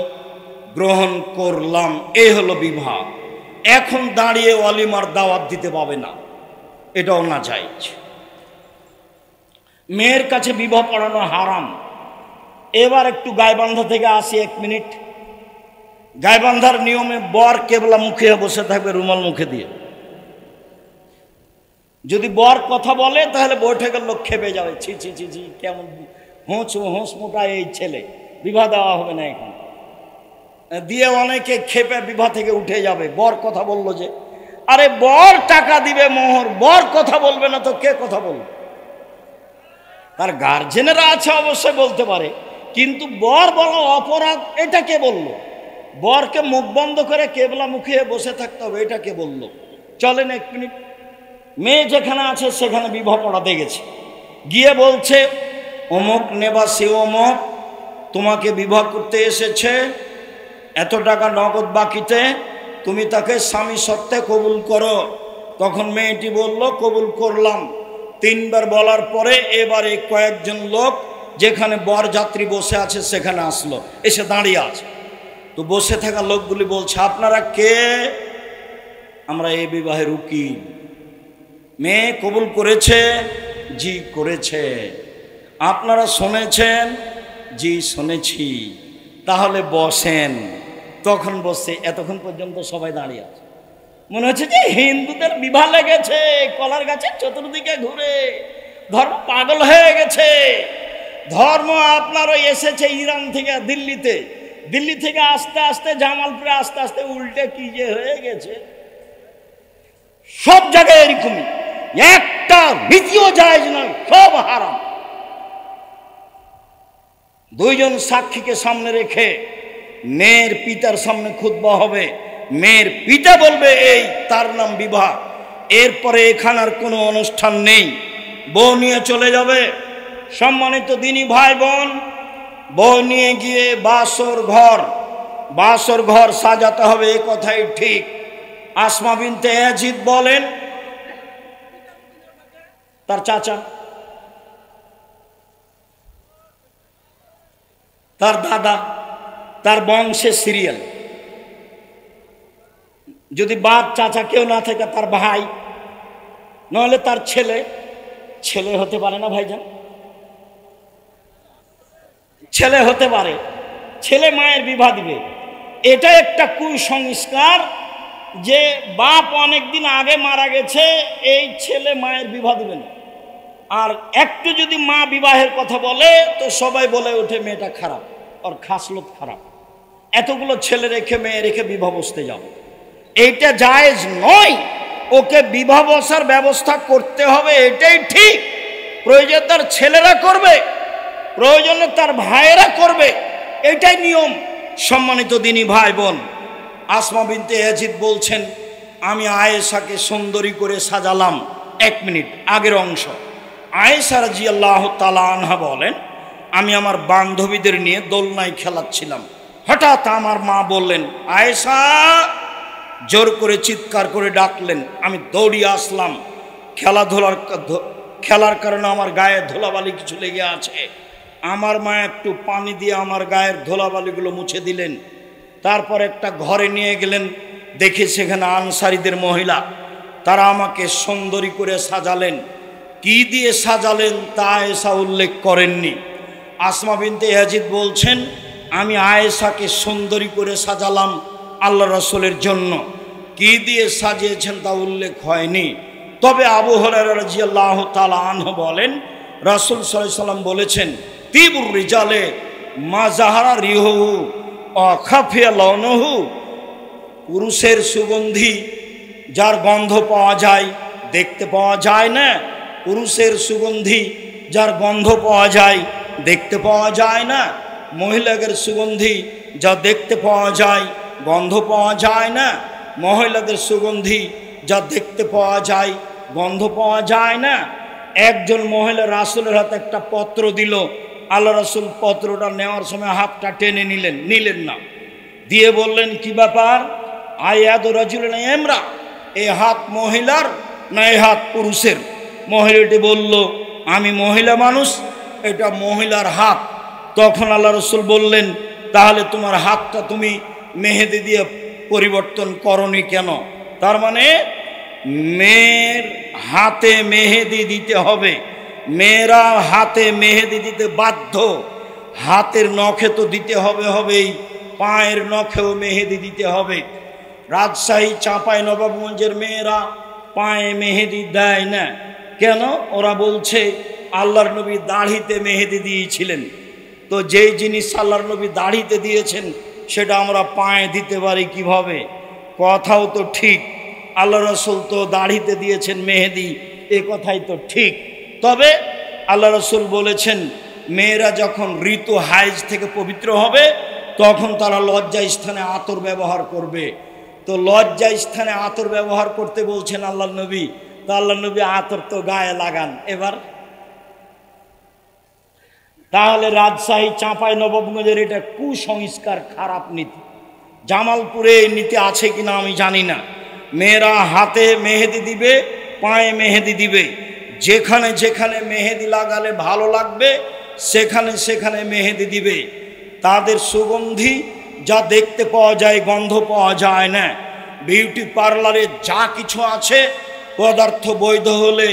গ্রহণ করলাম। এই হলো বিবাহ। এখন দাঁড়িয়ে ওয়ালিমার দাওয়াত দিতে পাবে না, এটাও না জায়েজ। মেয়ের কাছে বিবাহ পড়ানো হারাম। এবার একটু গায়বান্ধা থেকে আসি 1 মিনিট। গায়বান্ধার নিয়মে বর কেবলা মুখে বসে থাকবে, রুমাল মুখে দিয়ে। যদি বর কথা বলে তাহলে বৈঠকের লোক খেপে যাবে, ছি ছি ছি ছি, কেমন হোঁস মোটা এই ছেলে, বিবাহ দেওয়া হবে না এখন দিয়ে অনেকে খেপে বিবাহ থেকে উঠে যাবে। বর কথা বললো যে, আরে বর টাকা দিবে মোহর, বর কথা বলবে না তো কে কথা বলবে? তার গার্জেনেরা আছে অবশ্যই বলতে পারে, কিন্তু বর বলা অপরাধ এটা কে বললো? বরকে মুখ বন্ধ করে কেবলা মুখে বসে থাকতে হবে, এটা কে বললো? চলেন 1 মিনিট। মেয়ে যেখানে আছে সেখানে বিবাহ পড়াতে গেছে, গিয়ে বলছে অমুক নেবাসী অমুক তোমাকে বিবাহ করতে এসেছে, এত টাকা নগদ বাকিতে, তুমি তাকে স্বামী সত্ত্বে কবুল করো। তখন মেয়েটি বলল কবুল করলাম। 3 বার বলার পরে এবারে কয়েকজন লোক যেখানে বরযাত্রী বসে আছে সেখানে আসলো, এসে দাঁড়িয়ে আছে। তো বসে থাকা লোকগুলি বলছে আপনারা কে? আমরা এই বিবাহের উকিল। মেয়ে কবুল করেছে? জি করেছে। আপনারা শুনেছেন? জি শুনেছি। তাহলে বসেন। তখন বসে, এতক্ষণ পর্যন্ত সবাই দাঁড়িয়ে আছে। মনে হচ্ছে যে হিন্দুদের বিবাহ লেগেছে, কলার গাছের চতুর্দিকে ঘুরে ধর্ম পাগল হয়ে গেছে। ধর্ম আপনারও এসেছে ইরান থেকে দিল্লিতে, দিল্লি থেকে আস্তে আস্তে জামালপুরে আস্তে আস্তে উল্টে কি যে হয়ে গেছে। সব জায়গায় এরকমই, একটা রীতিও জায়েজ নয়, সব হারাম। 2 জন সাক্ষীকে সামনে রেখে মেয়ের পিতার সামনে খুতবা হবে। মেয়ের পিতা বলবে এই তার নাম বিবাহ। এরপরে এখানে আর কোনো অনুষ্ঠান নেই, বউ নিয়ে চলে যাবে। সম্মানিত দিনী ভাই বোন, বউ নিয়ে গিয়ে বাসর ঘর সাজাতে হবে, এ কথাই ঠিক। আসমা বিনতে ইয়াজিদ বলেন, তার চাচা, তার দাদা, তার বংশের সিরিয়াল, যদি বাপ চাচা কেউ না থাকে তার ভাই, নাহলে তার ছেলে হতে পারে না ভাইজান? ছেলে হতে পারে, ছেলে মায়ের বিবাহ দিবে। এটা একটা কুসংস্কার যে বাপ অনেকদিন আগে মারা গেছে, এই ছেলে মায়ের বিবাহ দিবে না। আর একটু যদি মা বিবাহের কথা বলে তো সবাই বলে ওঠে মেয়েটা খারাপ, ওর খাসলত খারাপ, এতগুলো ছেলে রেখে মেয়ে রেখে বিবাহ বসতে যাও। এইটা জায়েজ নয়। ওকে বিবাহ বসার ব্যবস্থা করতে হবে, এটাই ঠিক। প্রয়োজন তার ছেলেরা করবে, প্রয়োজনে তার ভাইয়েরা করবে, এটাই নিয়ম। সম্মানিত দিনী ভাই বোন, আসমা বিনতে ইয়াজিদ বলছেন, আমি আয়েশাকে সুন্দরী করে সাজালাম। 1 মিনিট আগের অংশ। আয়েশা রাদিয়াল্লাহু তাআলা আনহা বলেন, আমি আমার বান্ধবীদের নিয়ে দোলনায় খেলাচ্ছিলাম, হঠাৎ আমার মা বললেন, আয়েশা, জোর করে চিৎকার করে ডাকলেন। আমি দৌড়িয়ে আসলাম। খেলার কারণে আমার গায়ে ধুলাবালি কিছু লেগে আছে। আমার মা একটু পানি দিয়ে আমার গায়ের ধুলাবালিগুলো মুছে দিলেন। তারপর একটা ঘরে নিয়ে গেলেন, দেখি সেখানে আনসারীদের মহিলা, তারা আমাকে সুন্দরী করে সাজালেন। কি দিয়ে সাজালেন তা আয়েশা উল্লেখ করেননি। আসমা বিনতে ইয়াজিদ বলছেন, আমি আয়েশাকে সুন্দরী করে সাজালাম আল্লাহ রাসূলের জন্য। কি দিয়ে সাজিয়েছেন তা উল্লেখ হয়নি। তবে আবু হুরায়রা রাদিয়াল্লাহু তাআলা আনহু বলেন, রাসূল সাল্লাল্লাহু আলাইহি ওয়াসাল্লাম বলেছেন, তিবুর রিজালে মা জাহারা রিহুহু ওয়া খাফিয়া লাউনুহু, পুরুষের সুগন্ধি যার গন্ধ পাওয়া যায়, দেখতে পাওয়া যায় না। পুরুষের সুগন্ধি যার গন্ধ পাওয়া যায়, দেখতে পাওয়া যায় না। মহিলাদের সুগন্ধি যা দেখতে পাওয়া যায়, গন্ধ পাওয়া যায় না। মহিলাদের সুগন্ধি যা দেখতে পাওয়া যায়, গন্ধ পাওয়া যায় না। একজন মহিলা রাসূলের হাতে একটা পত্র দিল। আল্লাহ রাসূল পত্রটা নেওয়ার সময় হাতটা টেনে নিলেন না, দিয়ে বললেন, কি ব্যাপার? আয়াদু রাজুলিন ইমরা, এই হাত মহিলার না এই হাত পুরুষের? মহিলাটি বলল, আমি মহিলা মানুষ, এটা মহিলার হাত। তখন আল্লাহ রাসূল বললেন, তাহলে তোমার হাতটা তুমি মেহেদি দিয়ে পরিবর্তন করনি কেন? তার মানে মেয়ের হাতে মেহেদি দিতে হবে, মেয়েরা হাতে মেহেদি দিতে বাধ্য। হাতের নখে তো দিতে হবেই, পায়ের নখেও মেহেদি দিতে হবে। রাজশাহী চাঁপাই নবাবগঞ্জের মেয়েরা পায়ে মেহেদি দেয় না কেন? ওরা বলছে আল্লাহর নবী দাড়িতে মেহেদি দিয়েছিলেন। তো যেই জিনিস আল্লাহর নবী দাড়িতে দিয়েছেন সেটা আমরা পায়ে দিতে পারি কিভাবে? কথাও তো ঠিক, আল্লাহ রাসূল তো দাড়িতে দিয়েছেন মেহেদি, এ কথাই তো ঠিক। তবে আল্লাহ রাসূল বলেছেন, মেয়েরা যখন ঋতু হাইজ থেকে পবিত্র হবে তখন তারা লজ্জা স্থানে আতর ব্যবহার করবে। তো লজ্জা স্থানে আতর ব্যবহার করতে বলছেন আল্লাহ নবী, তো আল্লাহ নবী আতর তো গায়ে লাগান। এবার তাহলে রাজশাহী চাঁপাই নবাবগঞ্জের এটা কুসংস্কার, খারাপ নীতি। জামালপুরে এই নীতি আছে কিনা আমি জানি না। মেয়েরা হাতে মেহেদি দিবে, পায়ে মেহেদি দিবে, যেখানে যেখানে মেহেদি লাগালে ভালো লাগবে সেখানে সেখানে মেহেদি দিবে। তাদের সুগন্ধি যা দেখতে পাওয়া যায়, গন্ধ পাওয়া যায় না। বিউটি পার্লারে যা কিছু আছে, পদার্থ বৈধ হলে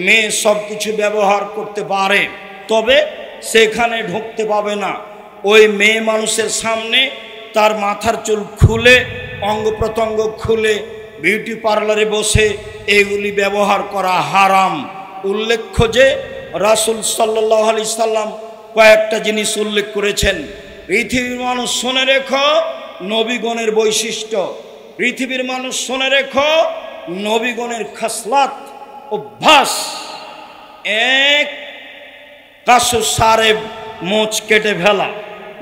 মেয়ে সব কিছু ব্যবহার করতে পারে, তবে সেখানে ঢুকতে পাবে না। ওই মেয়ে মানুষের সামনে তার মাথার চুল খুলে, অঙ্গ প্রত্যঙ্গ খুলে বিউটি পার্লারে বসে এগুলি ব্যবহার করা হারাম। উল্লেখ্য যে রাসূল সাল্লাল্লাহু আলাইহি সাল্লাম কয়েকটা জিনিস উল্লেখ করেছেন। পৃথিবীর মানুষ শুনে রেখো নবীগণের বৈশিষ্ট্য, পৃথিবীর মানুষ শুনে রেখো নবীগণের খাসলাত, অভ্যাস। এক, কাসু সারেব, মোচ কেটে ফেলা,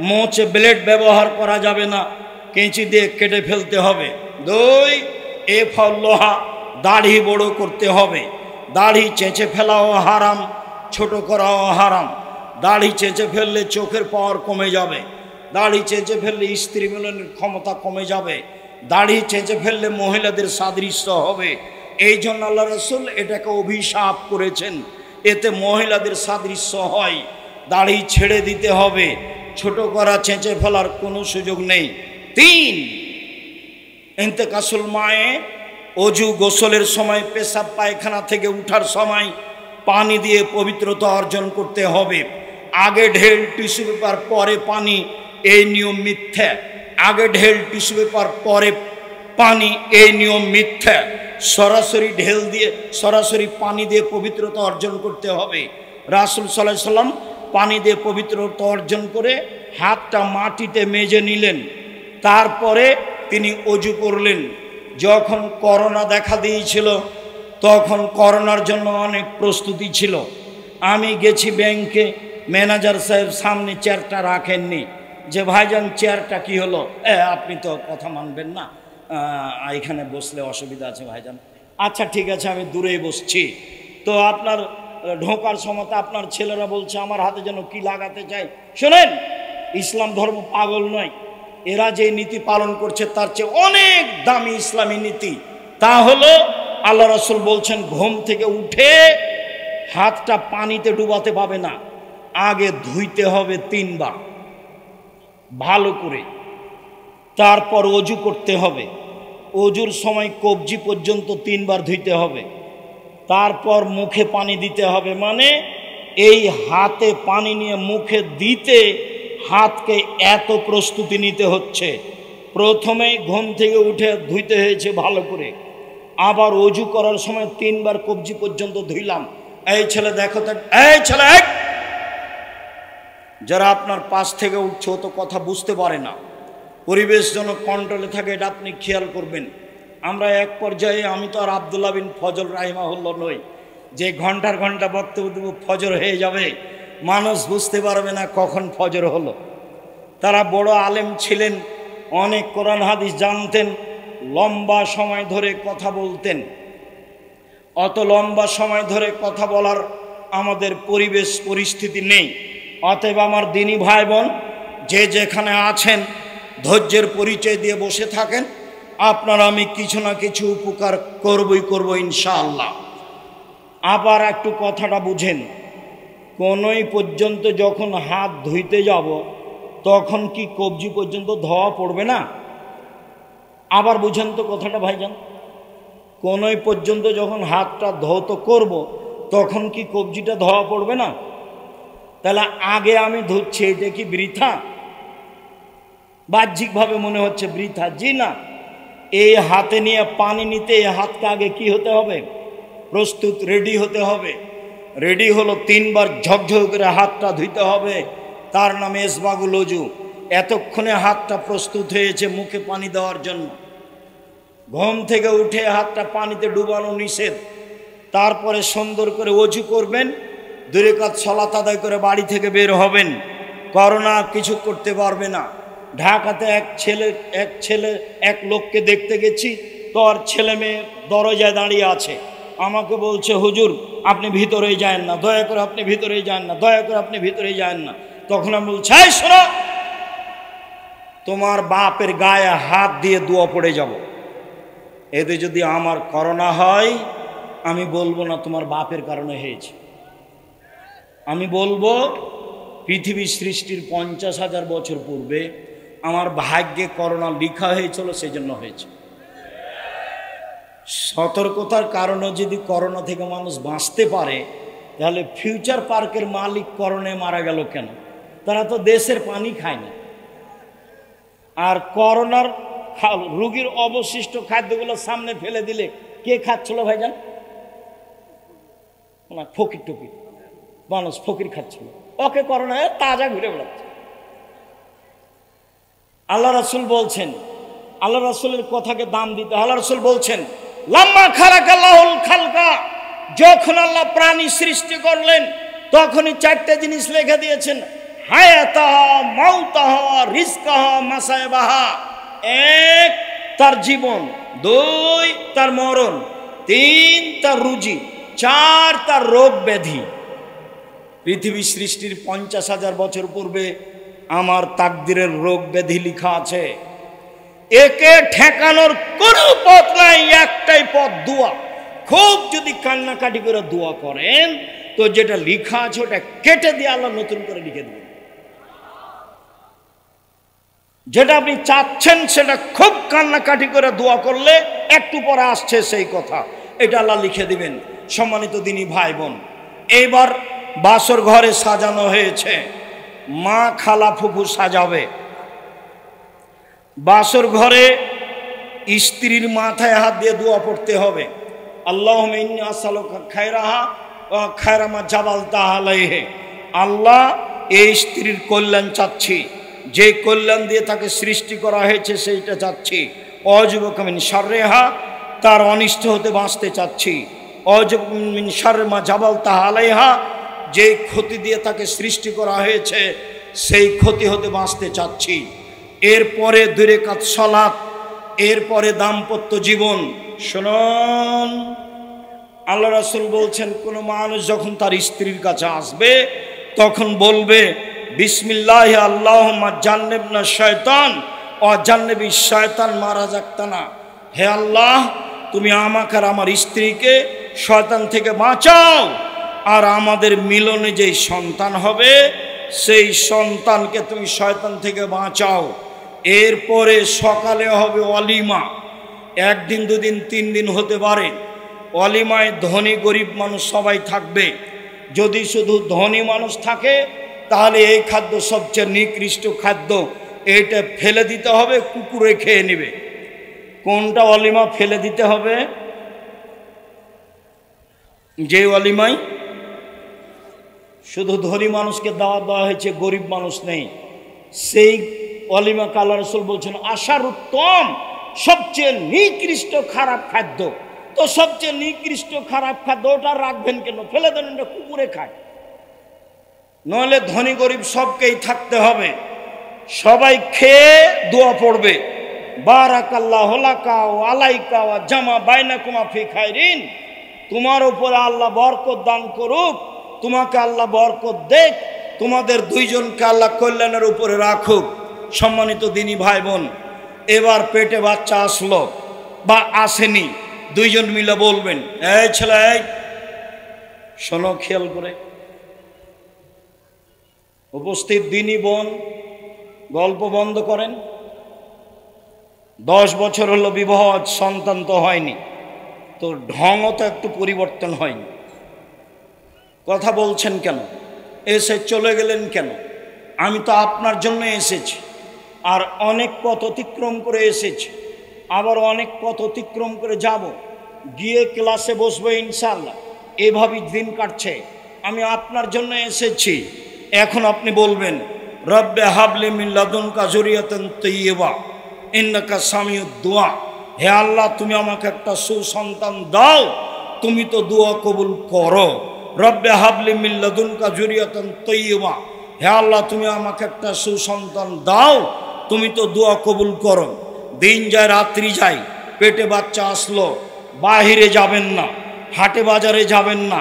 মোচে ব্লেড ব্যবহার করা যাবে না, কেঁচি দিয়ে কেটে ফেলতে হবে। 2, এফলোহা, দাড়ি বড় করতে হবে। দাড়ি চেঁচে ফেলাও হারাম, ছোট করাও হারাম। দাড়ি চেঁচে ফেললে চোখের পাওয়ার কমে যাবে, দাড়ি চেঁচে ফেললে স্ত্রী মিলনের ক্ষমতা কমে যাবে, দাড়ি চেঁচে ফেললে মহিলাদের সাদৃশ্য হবে। এই জন্য আল্লাহ রাসূল এটাকে অভিশাপ করেছেন, এতে মহিলাদের সাদৃশ্য হয়। দাড়ি ছেড়ে দিতে হবে, ছোট করা চেঁচে ফেলার কোনো সুযোগ নেই। 3, ইন্তেকাসুল মায়ে, অজু গোসলের সময় পেশাব পায়খানা থেকে উঠার সময় পানি দিয়ে পবিত্রতা অর্জন করতে হবে। আগে ঢেল টিস্যু পেপার পরে পানি, এই নিয়ম মিথ্যা। আগে ঢেল টিস্যু পেপার পরে পানি, এই নিয়ম মিথ্যা। সরাসরি ঢেল দিয়ে, সরাসরি পানি দিয়ে পবিত্রতা অর্জন করতে হবে। রাসূল সাল্লাল্লাহু আলাইহি সাল্লাম পানি দিয়ে পবিত্রতা অর্জন করে হাতটা মাটিতে মেজে নিলেন, তারপরে তিনি অজু করলেন। যখন করোনা দেখা দিয়েছিল তখন করোনার জন্য অনেক প্রস্তুতি ছিল। আমি গেছি ব্যাংকে, ম্যানেজার সাহেব সামনে চেয়ারটা রাখেননি, যে ভাইজান চেয়ারটা কি হলো? আপনি তো কথা মানবেন না, এখানে বসলে অসুবিধা আছে ভাইজান। আচ্ছা ঠিক আছে, আমি দূরেই বসছি। তো আপনার ঢোকার সময় আপনার ছেলেরা বলছে আমার হাতে যেন কি লাগাতে চায়। শোনেন, ইসলাম ধর্ম পাগল নয়, এরা যে নীতি পালন করছে তার চেয়ে অনেক দামি ইসলামী নীতি। তা হলো আল্লাহ রাসূল বলছেন ঘুম থেকে উঠে হাতটা পানিতে ডুবাতে পাবে না, আগে ধুইতে হবে 3 বার ভালো করে, তারপর অজু করতে হবে। অজুর সময় কবজি পর্যন্ত 3 বার ধুইতে হবে, তারপর মুখে পানি দিতে হবে। মানে এই হাতে পানি নিয়ে মুখে দিতে হাতকে এত প্রস্তুতি নিতে হচ্ছে। প্রথমে ঘুম থেকে উঠে ধুইতে হয়েছে ভালো করে, আবার অজু করার সময় 3 বার কবজি পর্যন্ত ধুইলাম। এই ছেলে দেখো তো, এই ছেলে, যারা আপনার পাশ থেকে উঠছে ও তো কথা বুঝতে পারে না, পরিবেশ যেন কন্ট্রোলে থাকে, এটা আপনি খেয়াল করবেন। আমরা এক পর্যায়ে, আমি তো আর আব্দুল্লাহ বিন ফজল রাহিমাহুল্লাহ নই যে ঘন্টার ঘন্টা বক্তব্য দেব, ফজর হয়ে যাবে, মানুষ বুঝতে পারবে না কখন ফজর হলো। তারা বড় আলেম ছিলেন, অনেক কোরআন হাদিস জানতেন, লম্বা সময় ধরে কথা বলতেন। অত লম্বা সময় ধরে কথা বলার আমাদের পরিবেশ পরিস্থিতি নেই। অতএব আমার দিনী ভাই বোন, যে যেখানে আছেন ধৈর্যের পরিচয় দিয়ে বসে থাকেন, আপনার আমি কিছু না কিছু উপকার করব ইনশাআল্লাহ। আবার একটু কথাটা বুঝেন, কোনই পর্যন্ত যখন হাত ধুইতে যাব তখন কি কবজি পর্যন্ত ধোয়া পড়বে না? আবার বুঝেন তো কথাটা ভাইজান, কোনই পর্যন্ত যখন হাতটা ধৌত করব তখন কি কবজিটা ধোয়া পড়বে না? তাহলে আগে আমি ধুচ্ছি, এটা কি বৃথা? বাহ্যিকভাবে মনে হচ্ছে বৃথা, জি না। এই হাতে নিয়ে পানি নিতে এই হাতকে আগে কি হতে হবে? প্রস্তুত, রেডি হতে হবে। রেডি হলো 3 বার ঝকঝক করে হাতটা ধুইতে হবে, তার নামে ইসবাগুল ওযু। এতক্ষণে হাতটা প্রস্তুত হয়েছে মুখে পানি দেওয়ার জন্য। ঘুম থেকে উঠে হাতটা পানিতে ডুবানো নিষেধ। তারপরে সুন্দর করে ওযু করবেন, 2 রাকাত সালাত আদায় করে বাড়ি থেকে বের হবেন। করোনা কিছু করতে পারবে না। ঢাকাতে এক লোককে দেখতে গেছি, তোর ছেলে মেয়ে দরজায় দাঁড়িয়ে আছে, আমাকে বলছে হুজুর আপনি ভিতরে যান না, দয়া করে আপনি ভিতরে যান না, দয়া করে আপনি ভিতরে যান না। তখন আমি বলছি, এই শোনো, তোমার বাপের গায়ে হাত দিয়ে দোয়া পড়ে যাব। এতে যদি আমার করোনা হয়, আমি বলবো না তোমার বাপের কারণে হয়েছে, আমি বলবো পৃথিবী সৃষ্টির 50,000 বছর পূর্বে আমার ভাগ্যে করোনা লিখা হয়েছিল, সেজন্য হয়েছে। সতর্কতার কারণে যদি করোনা থেকে মানুষ বাঁচতে পারে, তাহলে ফিউচার পার্কের মালিক করোনায় মারা গেল কেন? তারা তো দেশের পানি খায় না। আর করোনার রোগীর অবশিষ্ট খাদ্যগুলো সামনে ফেলে দিলে কে খাচ্ছিল ভাইজান? না, ফকির টকির মানুষ, ফকির খাচ্ছিল। ওকে করোনায় তাজা ঘুরে বেড়াচ্ছে। আল্লাহ রাসূল বলছেন, আল্লাহ রাসূলের কথাকে দাম দিতে। আল্লাহ রাসূল বলছেন, লাম্মা খালাকাল্লাহুল খালকা, যখন আল্লাহ প্রাণী সৃষ্টি করলেন তখনই 4টে জিনিস লিখে দিয়েছেন, হায়াতাহা, মাউতাহা, রিজকাহা, মাসায়বাহা। 1 তার জীবন, 2 তার মরণ, 3 তার রুজি, 4 তার রোগ ব্যাধি। পৃথিবী সৃষ্টির 50,000 বছর পূর্বে আমার তাকদিরের রোগ ব্যাধি লেখা আছে। একে ঠেকানোর কোনো পথ নাই, একটাই পথ, দোয়া। খুব যদি কান্নাকাটি করে দোয়া করেন তো যেটা লেখা আছে ওটা কেটে দিয়ে আল্লাহ নতুন করে লিখে দেবেন। যেটা আপনি চাচ্ছেন সেটা খুব কান্নাকাটি করে দোয়া করলে একটু পরে আসছে সেই কথা, এটা আল্লাহ লিখে দিবেন। সম্মানিত দিনী ভাই বোন, এইবার বাসর ঘরে সাজানো হয়েছে, মা খালা ফুফু সাজাবে। বাসর ঘরে স্ত্রীর মাথায় হাত দিয়ে দোয়া পড়তে হবে, আল্লাহুম্মা ইন্নী আসআলুকা খায়রাহা ওয়া খায়রা মা জাবালতাহা আলাইহি। আল্লাহ, এই স্ত্রীর কল্যাণ চাচ্ছি, যে কল্যাণ দিয়ে তাকে সৃষ্টি করা হয়েছে সেইটা চাচ্ছি। অযুবকা মিন শাররিহা, তার অনিষ্ট হতে বাঁচতে চাচ্ছি। অযুবকা মিন শাররি মা জাবালতাহা আলাইহা, যে ক্ষতি দিয়ে তাকে সৃষ্টি করা হয়েছে সেই ক্ষতি হতে বাঁচতে চাচ্ছি। এরপরে 2 রাকাত সালাত, এরপরে দাম্পত্য জীবন। শুনুন, আল্লাহ রাসূল বলছেন কোন মানুষ যখন তার স্ত্রীর কাছে আসবে তখন বলবে বিসমিল্লাহি আল্লাহুম্মা জান্নিবনা শায়তান ওয়া জান্নিবিশ শায়তান মা রাযাকতানা। হে আল্লাহ, তুমি আমাকে আর আমার স্ত্রীকে শয়তান থেকে বাঁচাও, আর আমাদের মিলনে যেই সন্তান হবে সেই সন্তানকে তুমি শয়তান থেকে বাঁচাও। এরপরে সকালে হবে ওয়ালিমা, 1 দিন 2 দিন 3 দিন হতে পারে। ওয়ালিমায় ধনী গরিব মানুষ সবাই থাকবে। যদি শুধু ধনী মানুষ থাকে তাহলে এই খাদ্য সবচেয়ে নিকৃষ্ট খাদ্য, এইটা ফেলে দিতে হবে, কুকুরে খেয়ে নেবে। কোনটা ওয়ালিমা ফেলে দিতে হবে? যে ওয়ালিমায় শুধু ধনী মানুষকে দাওয়াত দেওয়া হয়েছে, গরিব মানুষ নেই, সেই ওয়ালিমাকে আল্লাহ রাসূল বলছেন আশার উত্তম, সবচেয়ে নিকৃষ্ট খারাপ খাদ্য। তো সবচেয়ে নিকৃষ্ট খারাপ খাদ্য ওটা রাখবেন কেন? ফেলে দেন, এটা কুকুরে খায়। নইলে ধনী গরিব সবকেই থাকতে হবে, সবাই খেয়ে দোয়া পড়বে বারাকাল্লাহু লাকা ওয়া আলাইকা ওয়া জামা বাইনাকুমা ফি খায়রিন। তোমার উপরে আল্লাহ বরকত দান করুক, তোমাকে আল্লাহ বরকত দেখ, তোমাদের 2 জনকে আল্লাহ কল্যাণের উপরে রাখুক। সম্মানিত দিনী ভাই বোন, এবার পেটে বাচ্চা আসলো বা আসেনি, 2 জন মিলে বলবেন এই ছেলে এই শোনো, খেয়াল করে। উপস্থিত দিনী বোন গল্প বন্ধ করেন। 10 বছর হলো বিবাহ, সন্তান তো হয়নি, তো ঢংও তো একটু পরিবর্তন হয়নি। কথা বলছেন কেন? এসে চলে গেলেন কেন? আমি তো আপনার জন্য এসেছি, আর অনেক পথ অতিক্রম করে এসেছি, আবার অনেক পথ অতিক্রম করে যাব, গিয়ে ক্লাসে বসবো ইনশাআল্লাহ। এভাবেই দিন কাটছে। আমি আপনার জন্য এসেছি। এখন আপনি বলবেন রব্বে হাবলি মিন লাদুনকা যুরিয়াতান তাইয়্যিবা ইন্নাকা সামিউদ দুআ। হে আল্লাহ, তুমি আমাকে একটা সুসন্তান দাও, তুমি তো দোয়া কবুল করো। রব্বে হাবলি মিন লাদুনকা যুরিয়াতান তাইয়্যিবা, হে আল্লাহ, তুমি আমাকে একটা সুসন্তান দাও, তুমি তো দোয়া কবুল করো। দিন যায় রাত্রি যায়, পেটে বাচ্চা আসলো, বাহিরে যাবেন না, হাটে বাজারে যাবেন না,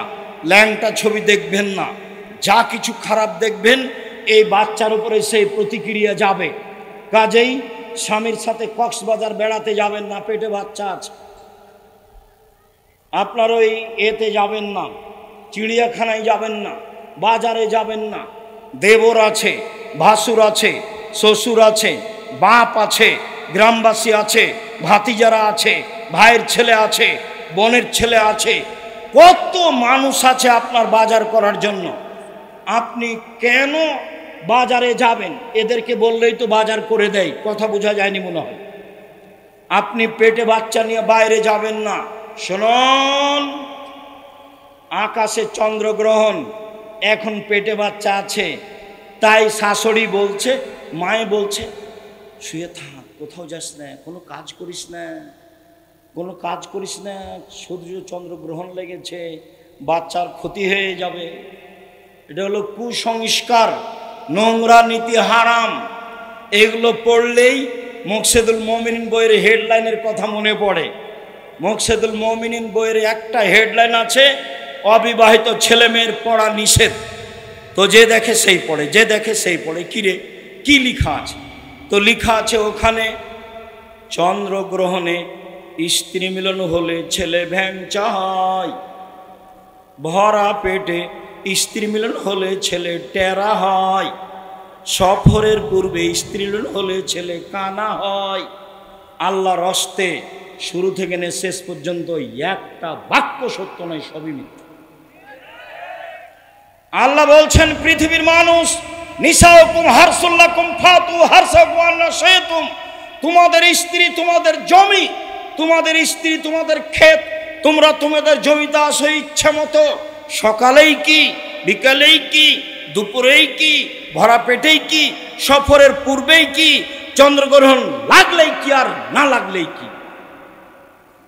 ল্যাংটা ছবি দেখবেন না, যা কিছু খারাপ দেখবেন এই বাচ্চার উপরে সেই প্রতিক্রিয়া যাবে। কাজেই স্বামীর সাথে কক্সবাজার বেড়াতে যাবেন না, পেটে বাচ্চা আছে। আপনার ওই এতে যাবেন না, চিড়িয়াখানায় যাবেন না, বাজারে যাবেন না। দেবর আছে, ভাসুর আছে, শ্বশুর আছে, বাপ আছে, গ্রামবাসী আছে, ভাতিজারা আছে, ভাইয়ের ছেলে আছে, বোনের ছেলে আছে, কত মানুষ আছে আপনার বাজার করার জন্য। আপনি কেন বাজারে যাবেন? এদেরকে বললেই তো বাজার করে দেয়। কথা বোঝা যায়নি মনে হয়। আপনি পেটে বাচ্চা নিয়ে বাইরে যাবেন না। শুনুন, আকাশে চন্দ্রগ্রহণ, এখন পেটে বাচ্চা আছে, তাই শাশুড়ি বলছে, মায়ে বলছে শুয়ে থাক, কোথাও যাস না, কোনো কাজ করিস না, কোনো কাজ করিস না, সূর্য চন্দ্রগ্রহণ লেগেছে, বাচ্চার ক্ষতি হয়ে যাবে। এটা হলো কুসংস্কার, নোংরা নীতি, হারাম। এগুলো পড়লেই মুকসেদুল মুমিনিন বইয়ের হেডলাইনের কথা মনে পড়ে। মুকসেদুল মুমিনিন বইয়ের একটা হেডলাইন আছে, অবিবাহিত ছেলে মেয়ের পড়া নিষেধ। তো যে দেখে সেই পড়ে, যে দেখে সেই পড়ে। কিরে, কি লেখা আছে? তো লেখা আছে ওখানে, চন্দ্রগ্রহণে স্ত্রী মিলন হলে ছেলে ভ্যাংচা হয়, ভরা পেটে স্ত্রী মিলন হলে ছেলে টেরা হয়, সফরের পূর্বে স্ত্রী মিলন হলে ছেলে কানা হয়। আল্লাহর হস্তে শুরু থেকে নিয়ে শেষ পর্যন্ত একটা বাক্য সত্য নয়, সবই মিথ্যা। আল্লাহ বলছেন পৃথিবীর মানুষ, নিসাউকুম হারসুল্লাকুম ফাতু হারসাকুম আন্না শাইতুম, তোমাদের স্ত্রী তোমাদের জমি, তোমাদের স্ত্রী তোমাদের ক্ষেত, তোমরা তোমাদের জমিতে আসো ইচ্ছা মতো, সকালেই কি, বিকালেই কি, দুপুরেই কি, ভরা পেটেই কি, সফরের পূর্বেই কি, চন্দ্রগ্রহণ লাগলেই কি আর না লাগলেই কি।